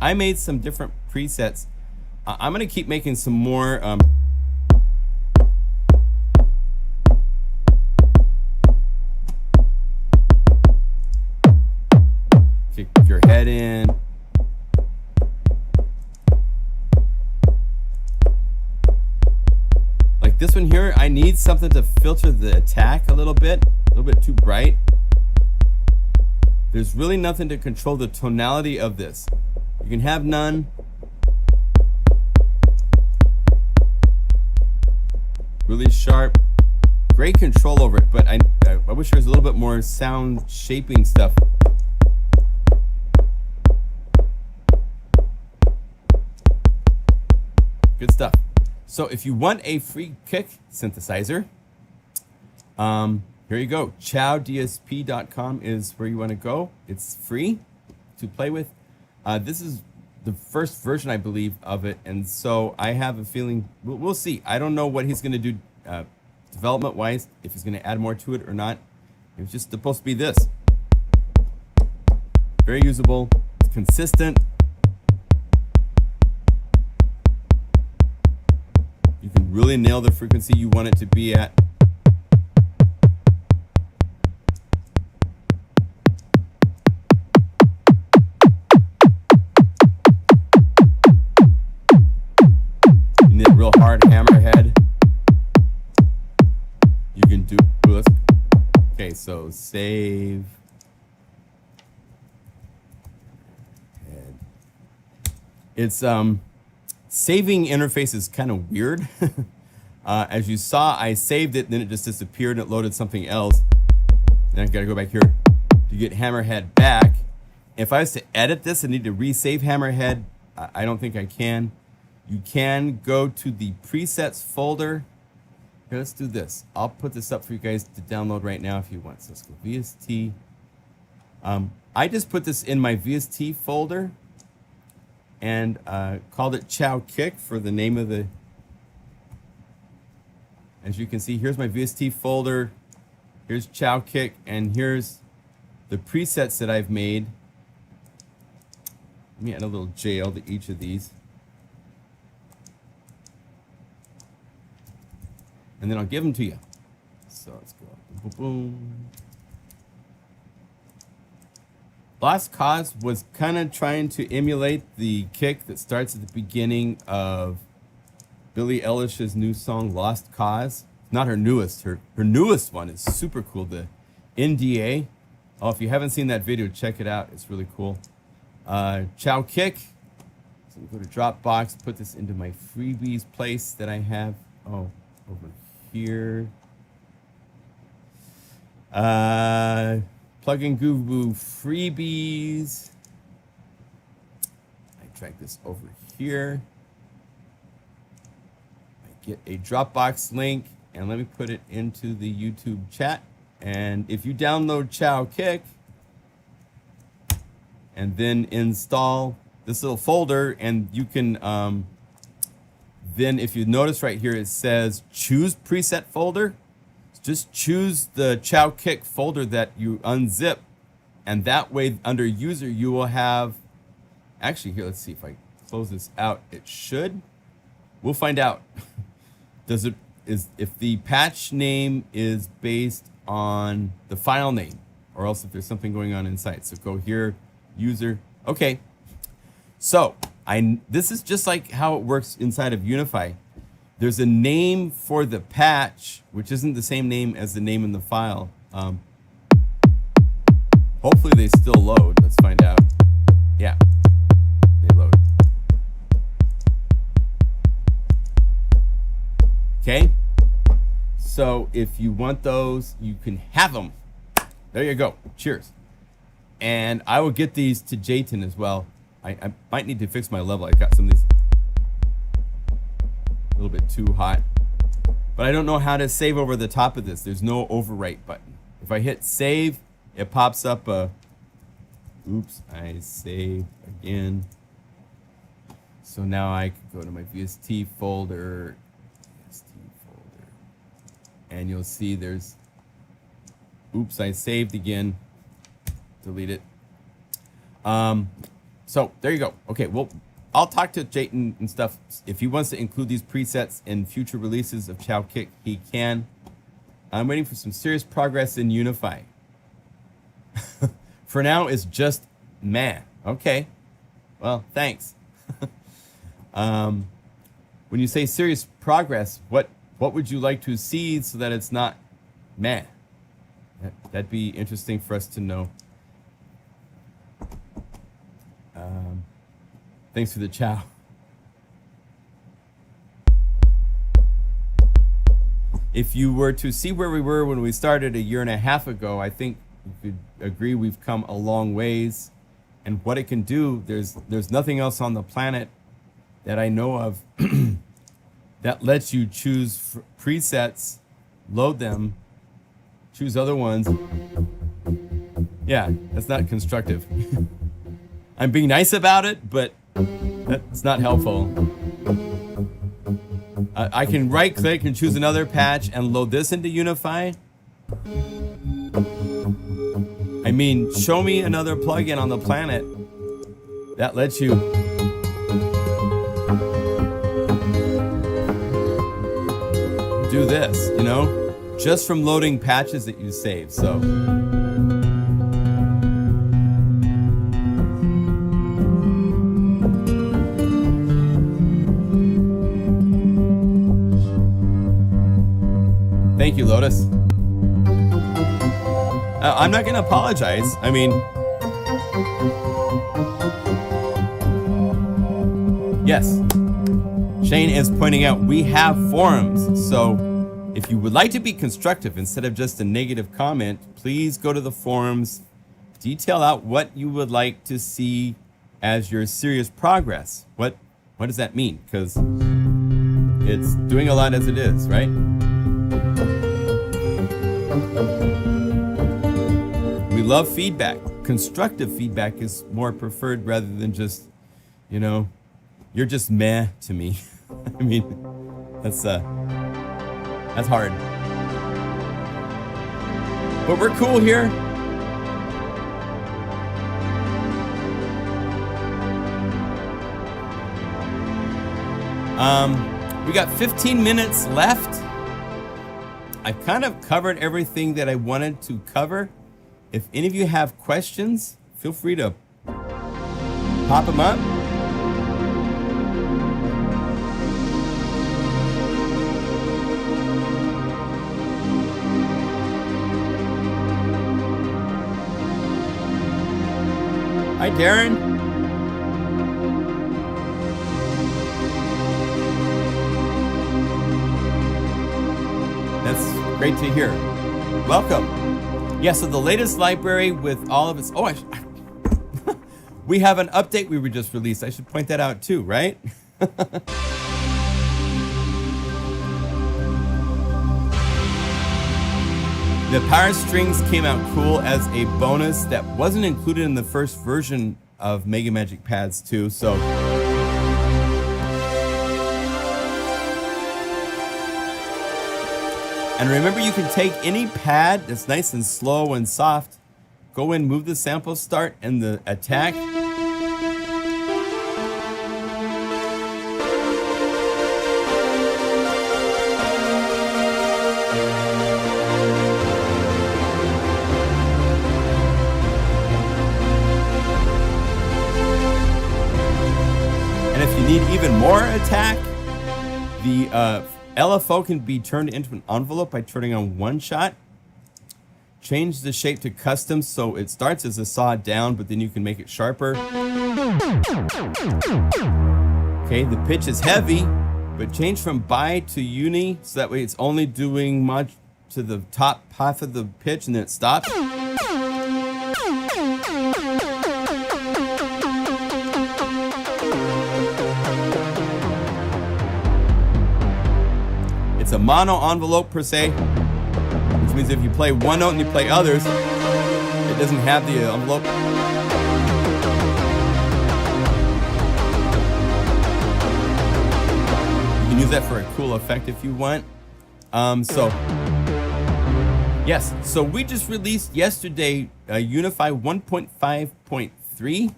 I made some different presets. I'm gonna keep making some more kick your head in. Like this one here, I need something to filter the attack a little bit too bright. There's really nothing to control the tonality of this. You can have none. Really sharp. Great control over it, but I wish there was a little bit more sound shaping stuff. Good stuff. So if you want a free kick synthesizer, here you go. ChowDSP.com is where you want to go. It's free to play with. This is the first version, I believe, of it, and so I have a feeling we'll see. I don't know what he's going to do development-wise, if he's going to add more to it or not. It was just supposed to be this. Very usable, it's consistent. You can really nail the frequency you want it to be at. You need a real hard hammerhead. You can do this. Okay, so save. It's saving interface is kind of weird. As you saw, I saved it, then it just disappeared and it loaded something else. Then I gotta go back here to get Hammerhead back. If I was to edit this, I need to resave Hammerhead. I don't think I can. You can go to the presets folder. Here, let's do this. I'll put this up for you guys to download right now if you want. So let's go VST. I just put this in my VST folder and called it Chow Kick for the name of the. As you can see, here's my VST folder. Here's Chow Kick, and here's the presets that I've made. Let me add a little jail to each of these. And then I'll give them to you. So let's go. Boom, boom, boom. Lost Cause was kind of trying to emulate the kick that starts at the beginning of Billie Eilish's new song, Lost Cause. Not her newest. Her newest one is super cool. The NDA. Oh, if you haven't seen that video, check it out. It's really cool. Chow Kick. So we go to Dropbox, put this into my freebies place that I have. Oh, over here. Plugin Guru freebies. I drag this over here. I get a Dropbox link and let me put it into the YouTube chat. And if you download Chow Kick and then install this little folder, and you can then if you notice right here it says choose preset folder. Just choose the Chow Kick folder that you unzip, and that way under user you will have, actually here, let's see if I close this out. It should. We'll find out. Does it is if the patch name is based on the file name, or else if there's something going on inside. So go here, user. Okay. So this is just like how it works inside of Unify. There's a name for the patch, which isn't the same name as the name in the file. Hopefully they still load. Let's find out. Yeah, they load. Okay, so if you want those, you can have them. There you go. Cheers. And I will get these to Jayton as well. I might need to fix my level. I've got some of these a little bit too hot, but I don't know how to save over the top of this. There's no overwrite button. If I hit save, it pops up a oops, I saved again. So now I can go to my VST folder, and you'll see there's oops, I saved again. Delete it. So there you go. Okay, well, I'll talk to Jayton and stuff. If he wants to include these presets in future releases of Chow Kick, he can. I'm waiting for some serious progress in Unify. For now, it's just meh. Okay. Well, thanks. When you say serious progress, what would you like to see so that it's not meh? That'd be interesting for us to know. Thanks for the chow. If you were to see where we were when we started a year and a half ago, I think you could agree we've come a long ways. And what it can do, there's nothing else on the planet that I know of that lets you choose presets, load them, choose other ones. Yeah, that's not constructive. I'm being nice about it, but that's not helpful. I can right click and choose another patch and load this into Unify. I mean, show me another plugin on the planet that lets you do this, you know, just from loading patches that you save. So thank you, Lotus. I'm not going to apologize. I mean, yes, Shane is pointing out we have forums. So if you would like to be constructive instead of just a negative comment, please go to the forums, detail out what you would like to see as your serious progress. What does that mean? Because it's doing a lot as it is, right? We love feedback. Constructive feedback is more preferred rather than just, you know, you're just meh to me. I mean, that's hard. But we're cool here. We got 15 minutes left. I've kind of covered everything that I wanted to cover. If any of you have questions, feel free to pop them up. Hi, Darren. That's great to hear. Welcome. Yeah, so the latest library with all of its... Oh, we have an update we were just released. I should point that out too, right? The power strings came out cool as a bonus that wasn't included in the first version of MegaMagic Pads 2, so... And remember, you can take any pad that's nice and slow and soft, go in, move the sample start and the attack. And if you need even more attack, the LFO can be turned into an envelope by turning on one shot. Change the shape to custom so it starts as a saw down, but then you can make it sharper. Okay, the pitch is heavy, but change from Buy to Uni so that way it's only doing much to the top half of the pitch and then it stops. It's a mono envelope per se, which means if you play one note and you play others, it doesn't have the envelope. You can use that for a cool effect if you want. Yes, so we just released yesterday Unify 1.5.3.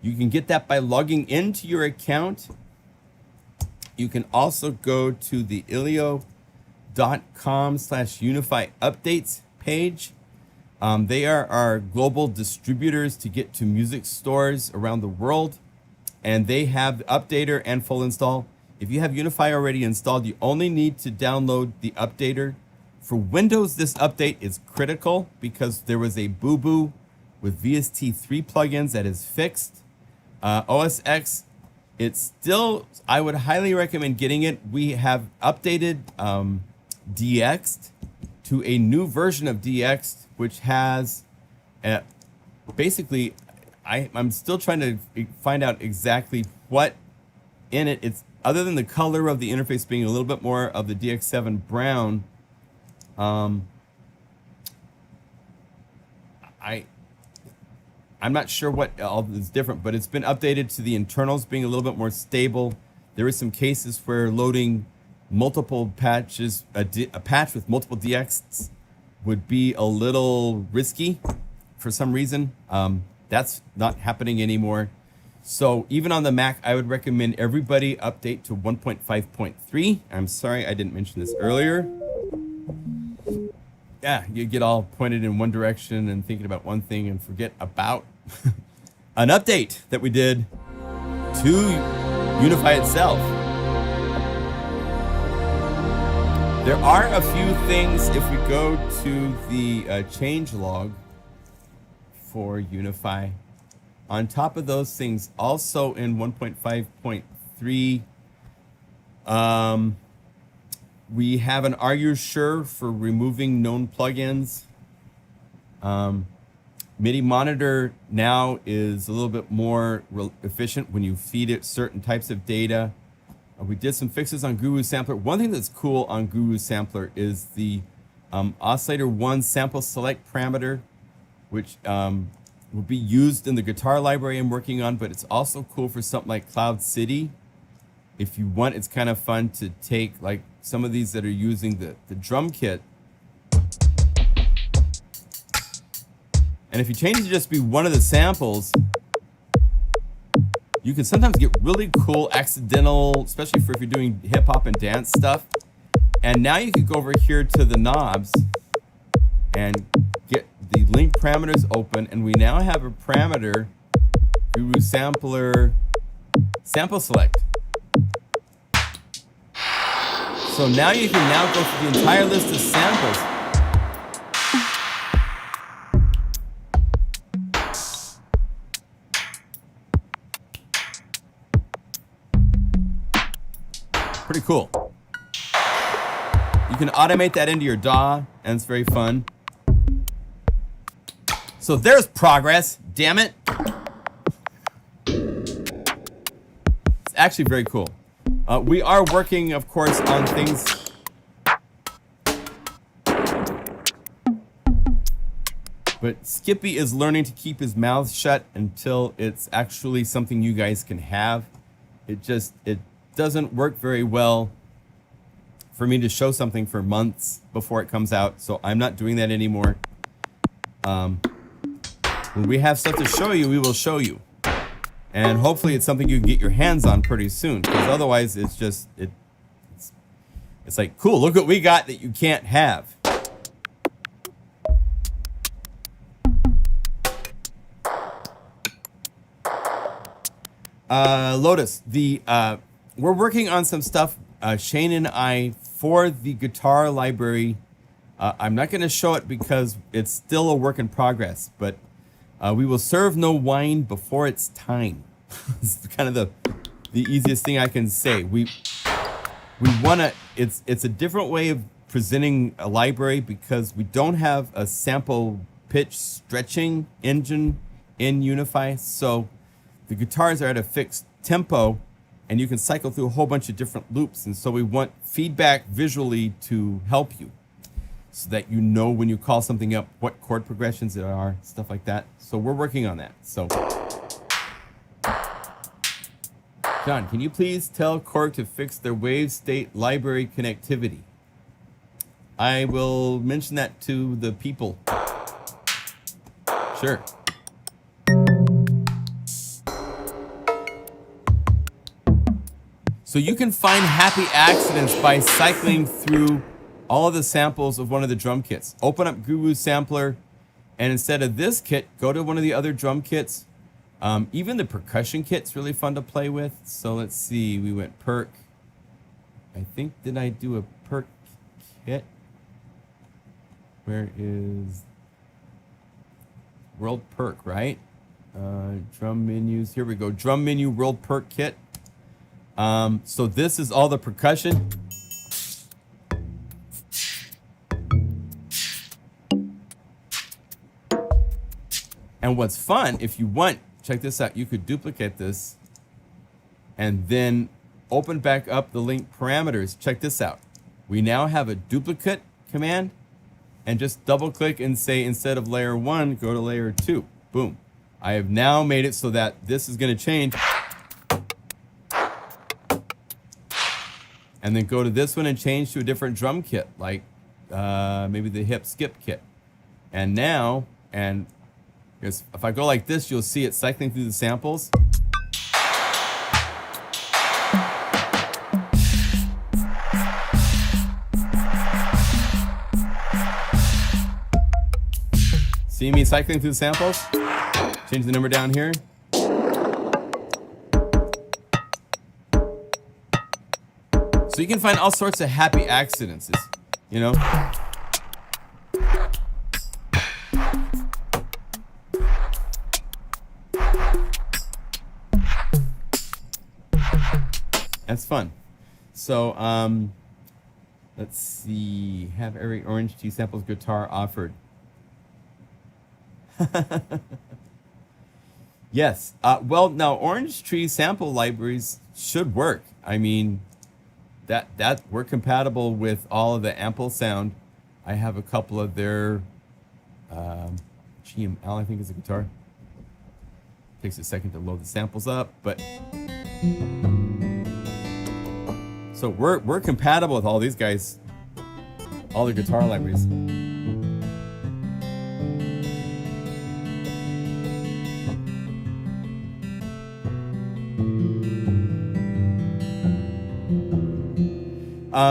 You can get that by logging into your account. You can also go to the ilio.com/Unify updates page. They are our global distributors to get to music stores around the world. And they have the updater and full install. If you have Unify already installed, you only need to download the updater. For Windows, this update is critical because there was a boo-boo with VST3 plugins that is fixed. OS X, it's still, I would highly recommend getting it. We have updated DX'd to a new version of DX'd, which has basically, I'm still trying to find out exactly what in it. It's other than the color of the interface being a little bit more of the DX7 brown, I'm not sure what all is different, but it's been updated to the internals being a little bit more stable. There is some cases where loading multiple patches, a patch with multiple DXs would be a little risky for some reason. That's not happening anymore. So even on the Mac, I would recommend everybody update to 1.5.3. I'm sorry I didn't mention this earlier. Yeah, you get all pointed in one direction and thinking about one thing and forget about an update that we did to Unify itself. There are a few things if we go to the change log for Unify. On top of those things, also in 1.5.3, we have an Are You Sure for removing known plugins. MIDI monitor now is a little bit more efficient when you feed it certain types of data. We did some fixes on Guru Sampler. One thing that's cool on Guru Sampler is the Oscillator 1 sample select parameter, which will be used in the guitar library I'm working on, but it's also cool for something like Cloud City. If you want, it's kind of fun to take like some of these that are using the drum kit. And if you change it to just be one of the samples, you can sometimes get really cool accidental, especially if you're doing hip hop and dance stuff. And now you can go over here to the knobs and get the link parameters open. And we now have a parameter, Guru Sampler Sample Select. So now you can now go through the entire list of samples. Pretty cool. You can automate that into your DAW, and it's very fun. So there's progress, damn it. It's actually very cool. We are working, of course, on things. But Skippy is learning to keep his mouth shut until it's actually something you guys can have. It doesn't work very well for me to show something for months before it comes out, so I'm not doing that anymore. When we have stuff to show you, we will show you. And hopefully it's something you can get your hands on pretty soon, because otherwise it's just, it's like, cool, look what we got that you can't have. Lotus, we're working on some stuff, Shane and I, for the guitar library. I'm not going to show it because it's still a work in progress, but we will serve no wine before it's time. It's kind of the easiest thing I can say. We want to, it's a different way of presenting a library because we don't have a sample pitch stretching engine in Unify. So the guitars are at a fixed tempo and you can cycle through a whole bunch of different loops. And so we want feedback visually to help you so that you know when you call something up, what chord progressions there are, stuff like that. So we're working on that. So, John, can you please tell Korg to fix their wave state library connectivity? I will mention that to the people. Sure. So you can find happy accidents by cycling through all of the samples of one of the drum kits. Open up Guru Sampler, and instead of this kit, go to one of the other drum kits. Even the percussion kit's really fun to play with. So let's see, we went perk. I think, did I do a perk kit? Where is World Perk, right? Drum menus, here we go. Drum menu, World Perk kit. So this is all the percussion. And what's fun, if you want, check this out, you could duplicate this and then open back up the link parameters. Check this out. We now have a duplicate command, and just double click and say, instead of layer 1, go to layer 2. Boom. I have now made it so that this is going to change. And then go to this one and change to a different drum kit, like maybe the hip skip kit. And now, and if I go like this, you'll see it cycling through the samples. See me cycling through the samples? Change the number down here. So you can find all sorts of happy accidents, you know? That's fun. So, let's see. Have every Orange Tree Samples guitar offered. Yes. Well, now Orange Tree sample libraries should work. I mean, that we're compatible with all of the Ample Sound. I have a couple of their GML, I think is a guitar. Takes a second to load the samples up, but so we're compatible with all these guys, all the guitar libraries.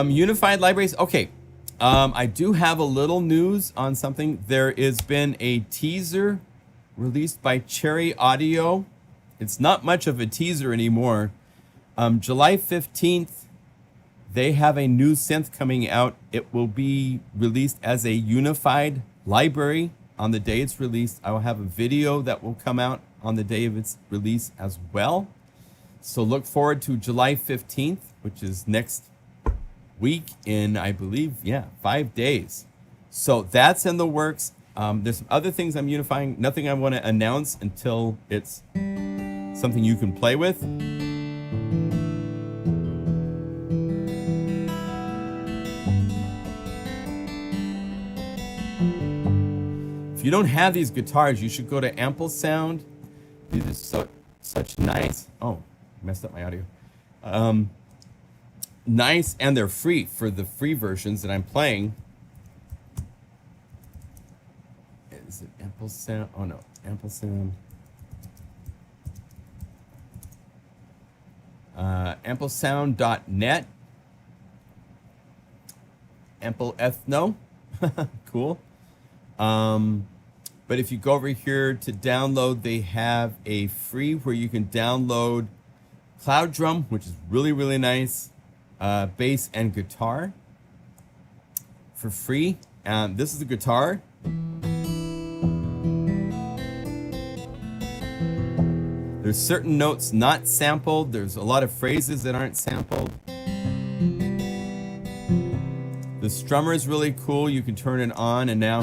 Unified libraries. Okay. I do have a little news on something. There has been a teaser released by Cherry Audio. It's not much of a teaser anymore. July 15th, they have a new synth coming out. It will be released as a unified library on the day it's released. I will have a video that will come out on the day of its release as well. So look forward to July 15th, which is next week in, I believe, 5 days. So that's in the works. There's some other things I'm unifying. Nothing I want to announce until it's something you can play with. If you don't have these guitars, you should go to Ample Sound. These are such nice. Oh, messed up my audio. Nice, and they're free for the free versions that I'm playing. Is it Ample Sound? Oh no, Ample Sound. amplesound.net. Ample Ethno. Cool. But if you go over here to download, they have a free where you can download Cloud Drum, which is really, really nice. Bass and guitar for free. This is the guitar. There's certain notes not sampled. There's a lot of phrases that aren't sampled. The strummer is really cool. You can turn it on, and now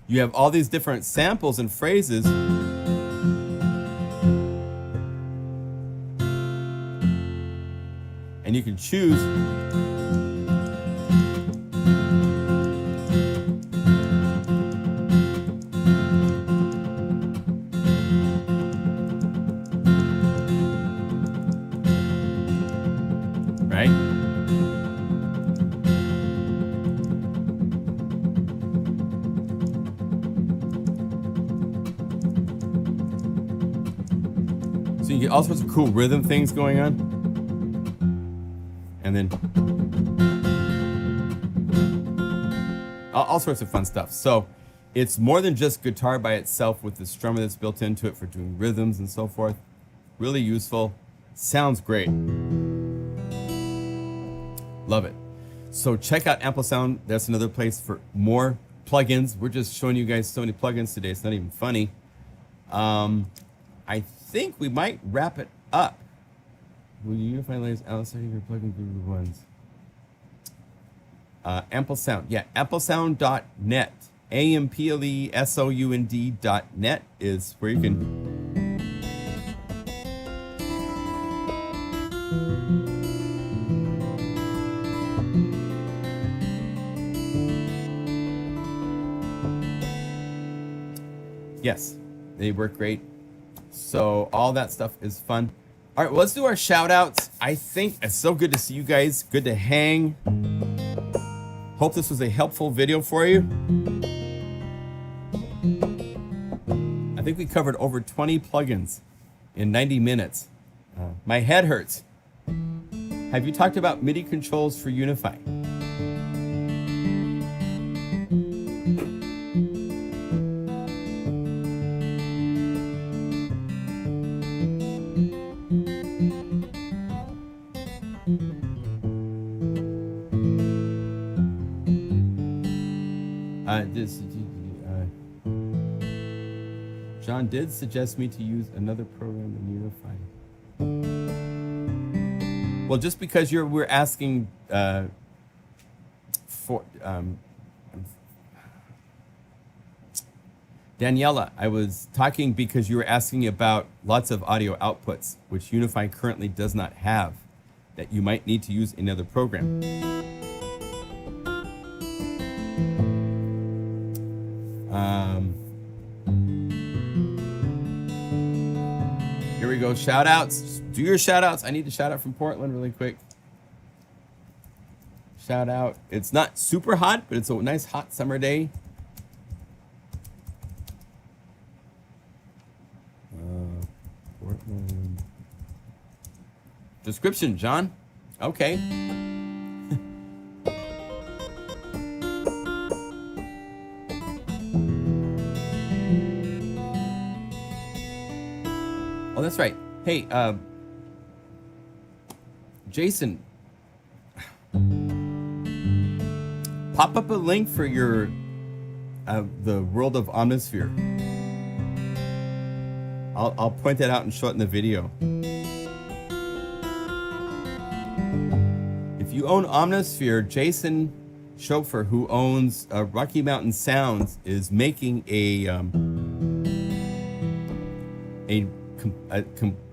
you have all these different samples and phrases. And you can choose. Right? So you get all sorts of cool rhythm things going on. And then all sorts of fun stuff. So it's more than just guitar by itself with the strummer that's built into it for doing rhythms and so forth. Really useful. Sounds great. Love it. So check out Ample Sound. That's another place for more plugins. We're just showing you guys so many plugins today. It's not even funny. I think we might wrap it up. Will you unify layers outside of your plugin group ones? Ample Sound. Yeah, amplesound.net. amplesound.net is where you can Yes, they work great. So all that stuff is fun. All right, well, let's do our shout outs. I think it's so good to see you guys. Good to hang. Hope this was a helpful video for you. I think we covered over 20 plugins in 90 minutes. My head hurts. Have you talked about MIDI controls for Unify? John did suggest me to use another program in Unify. Well, just because we're asking for Daniela, I was talking because you were asking about lots of audio outputs, which Unify currently does not have, that you might need to use another program. Here we go, shout outs. Do your shout outs. I need to shout out from Portland really quick. Shout out. It's not super hot, but it's a nice hot summer day. Portland. Description, John. Okay. Oh, that's right. Hey, Jason, pop up a link for your the World of Omnisphere. I'll point that out and show it in the video. If you own Omnisphere, Jason Schoepfer, who owns Rocky Mountain Sounds, is making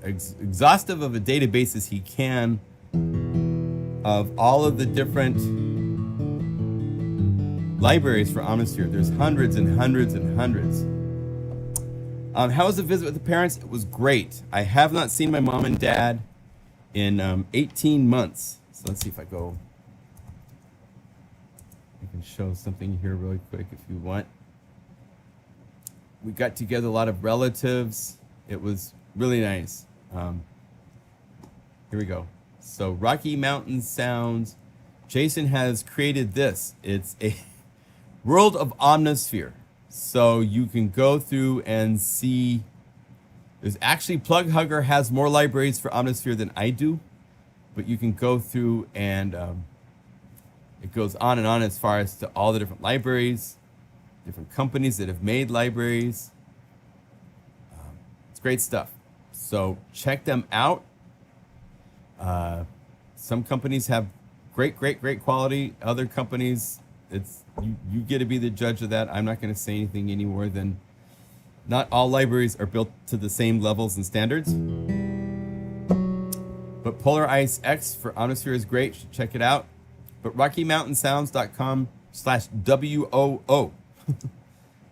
exhaustive of a database as he can of all of the different libraries for Omnisphere. There's hundreds and hundreds and hundreds. How was the visit with the parents? It was great. I have not seen my mom and dad in 18 months. So let's see if I go. I can show something here really quick if you want. We got together a lot of relatives. It was really nice. Here we go. So Rocky Mountain Sounds. Jason has created this. It's a World of Omnisphere. So you can go through and see. There's actually Plug Hugger has more libraries for Omnisphere than I do, but you can go through and it goes on and on as far as to all the different libraries, different companies that have made libraries. It's great stuff. So check them out. Some companies have great quality. Other companies, you get to be the judge of that. I'm not going to say anything any more than not all libraries are built to the same levels and standards. But Polar Ice X for Omnisphere is great. You should check it out. But RockyMountainSounds.com/WOO.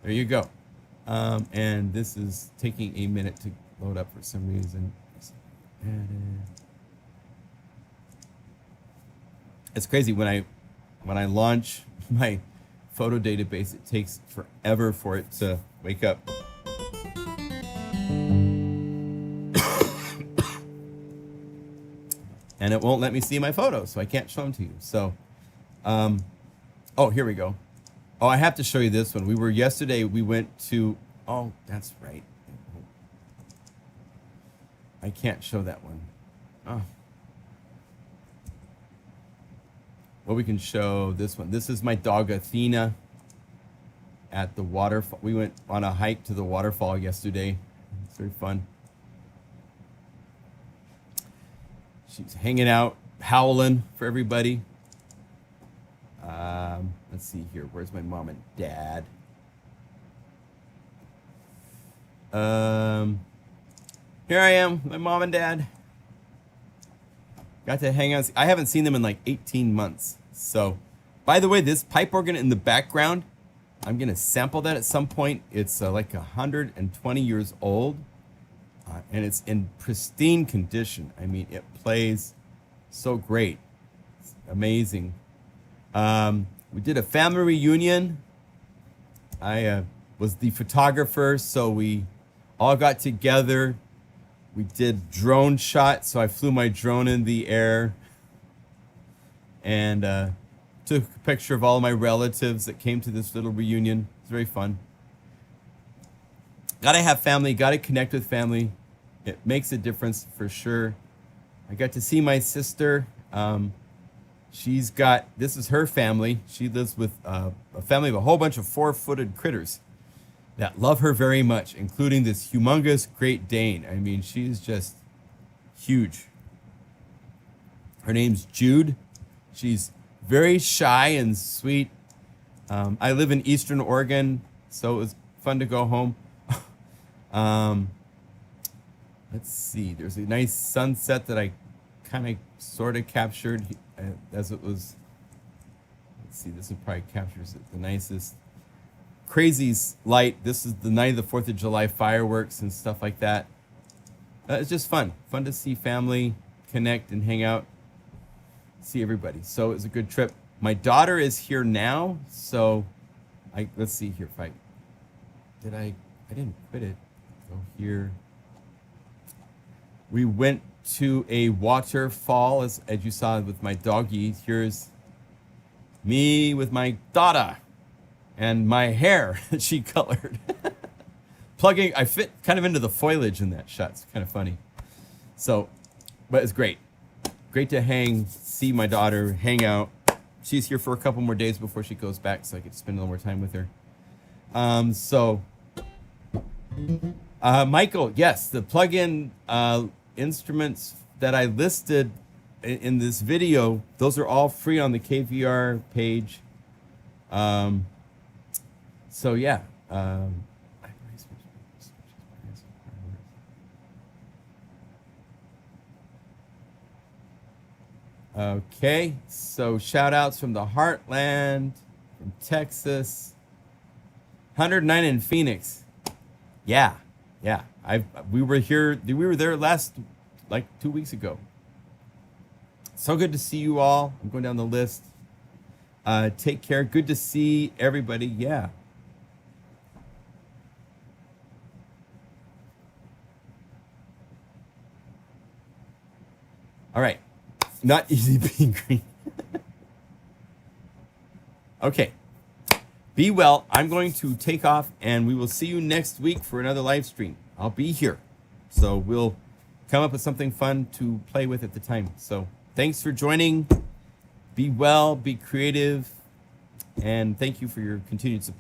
There you go. And this is taking a minute to load up for some reason. It's crazy when I launch my photo database, it takes forever for it to wake up. And it won't let me see my photos, so I can't show them to you. So, oh, here we go. Oh, I have to show you this one. We went to, oh, that's right. I can't show that one. Oh. Well, we can show this one. This is my dog Athena at the waterfall. We went on a hike to the waterfall yesterday. It's very fun. She's hanging out, howling for everybody. Let's see here. Where's my mom and dad? Here I am, my mom and dad. Got to hang out. I haven't seen them in like 18 months. So, by the way, this pipe organ in the background I'm going to sample that at some point. It's like 120 years old, and it's in pristine condition. I mean, it plays so great. It's amazing. We did a family reunion. I was the photographer, so we all got together. We did drone shots, so I flew my drone in the air and took a picture of all my relatives that came to this little reunion. It's very fun. Gotta have family, gotta connect with family. It makes a difference for sure. I got to see my sister. She's got, this is her family. She lives with a family of a whole bunch of 4-footed critters that love her very much, including this humongous Great Dane. I mean, she's just huge. Her name's Jude. She's very shy and sweet. I live in Eastern Oregon, so it was fun to go home. Let's see. There's a nice sunset that I kind of sort of captured as it was. Let's see. This one probably captures it the nicest. Crazy light. This is the night of the 4th of July fireworks and stuff like that. It's just fun. Fun to see family, connect, and hang out. See everybody. So it was a good trip. My daughter is here now, so let's see here if I didn't quit it. Go here. We went to a waterfall as you saw with my doggy. Here's me with my daughter and my hair that she colored. Plugging, I fit kind of into the foliage in that shot. It's kind of funny. So, but it's great. Great to see my daughter, hang out. She's here for a couple more days before she goes back, so I get to spend a little more time with her. Michael, yes, the plug-in instruments that I listed in this video, those are all free on the KVR page. So yeah. Okay, so shout outs from the Heartland, from Texas, 109 in Phoenix. Yeah. We were there last, like 2 weeks ago. So good to see you all. I'm going down the list. Take care. Good to see everybody. Yeah. All right. Not easy being green. Okay. Be well. I'm going to take off, and we will see you next week for another live stream. I'll be here. So we'll come up with something fun to play with at the time. So thanks for joining. Be well, be creative, and thank you for your continued support.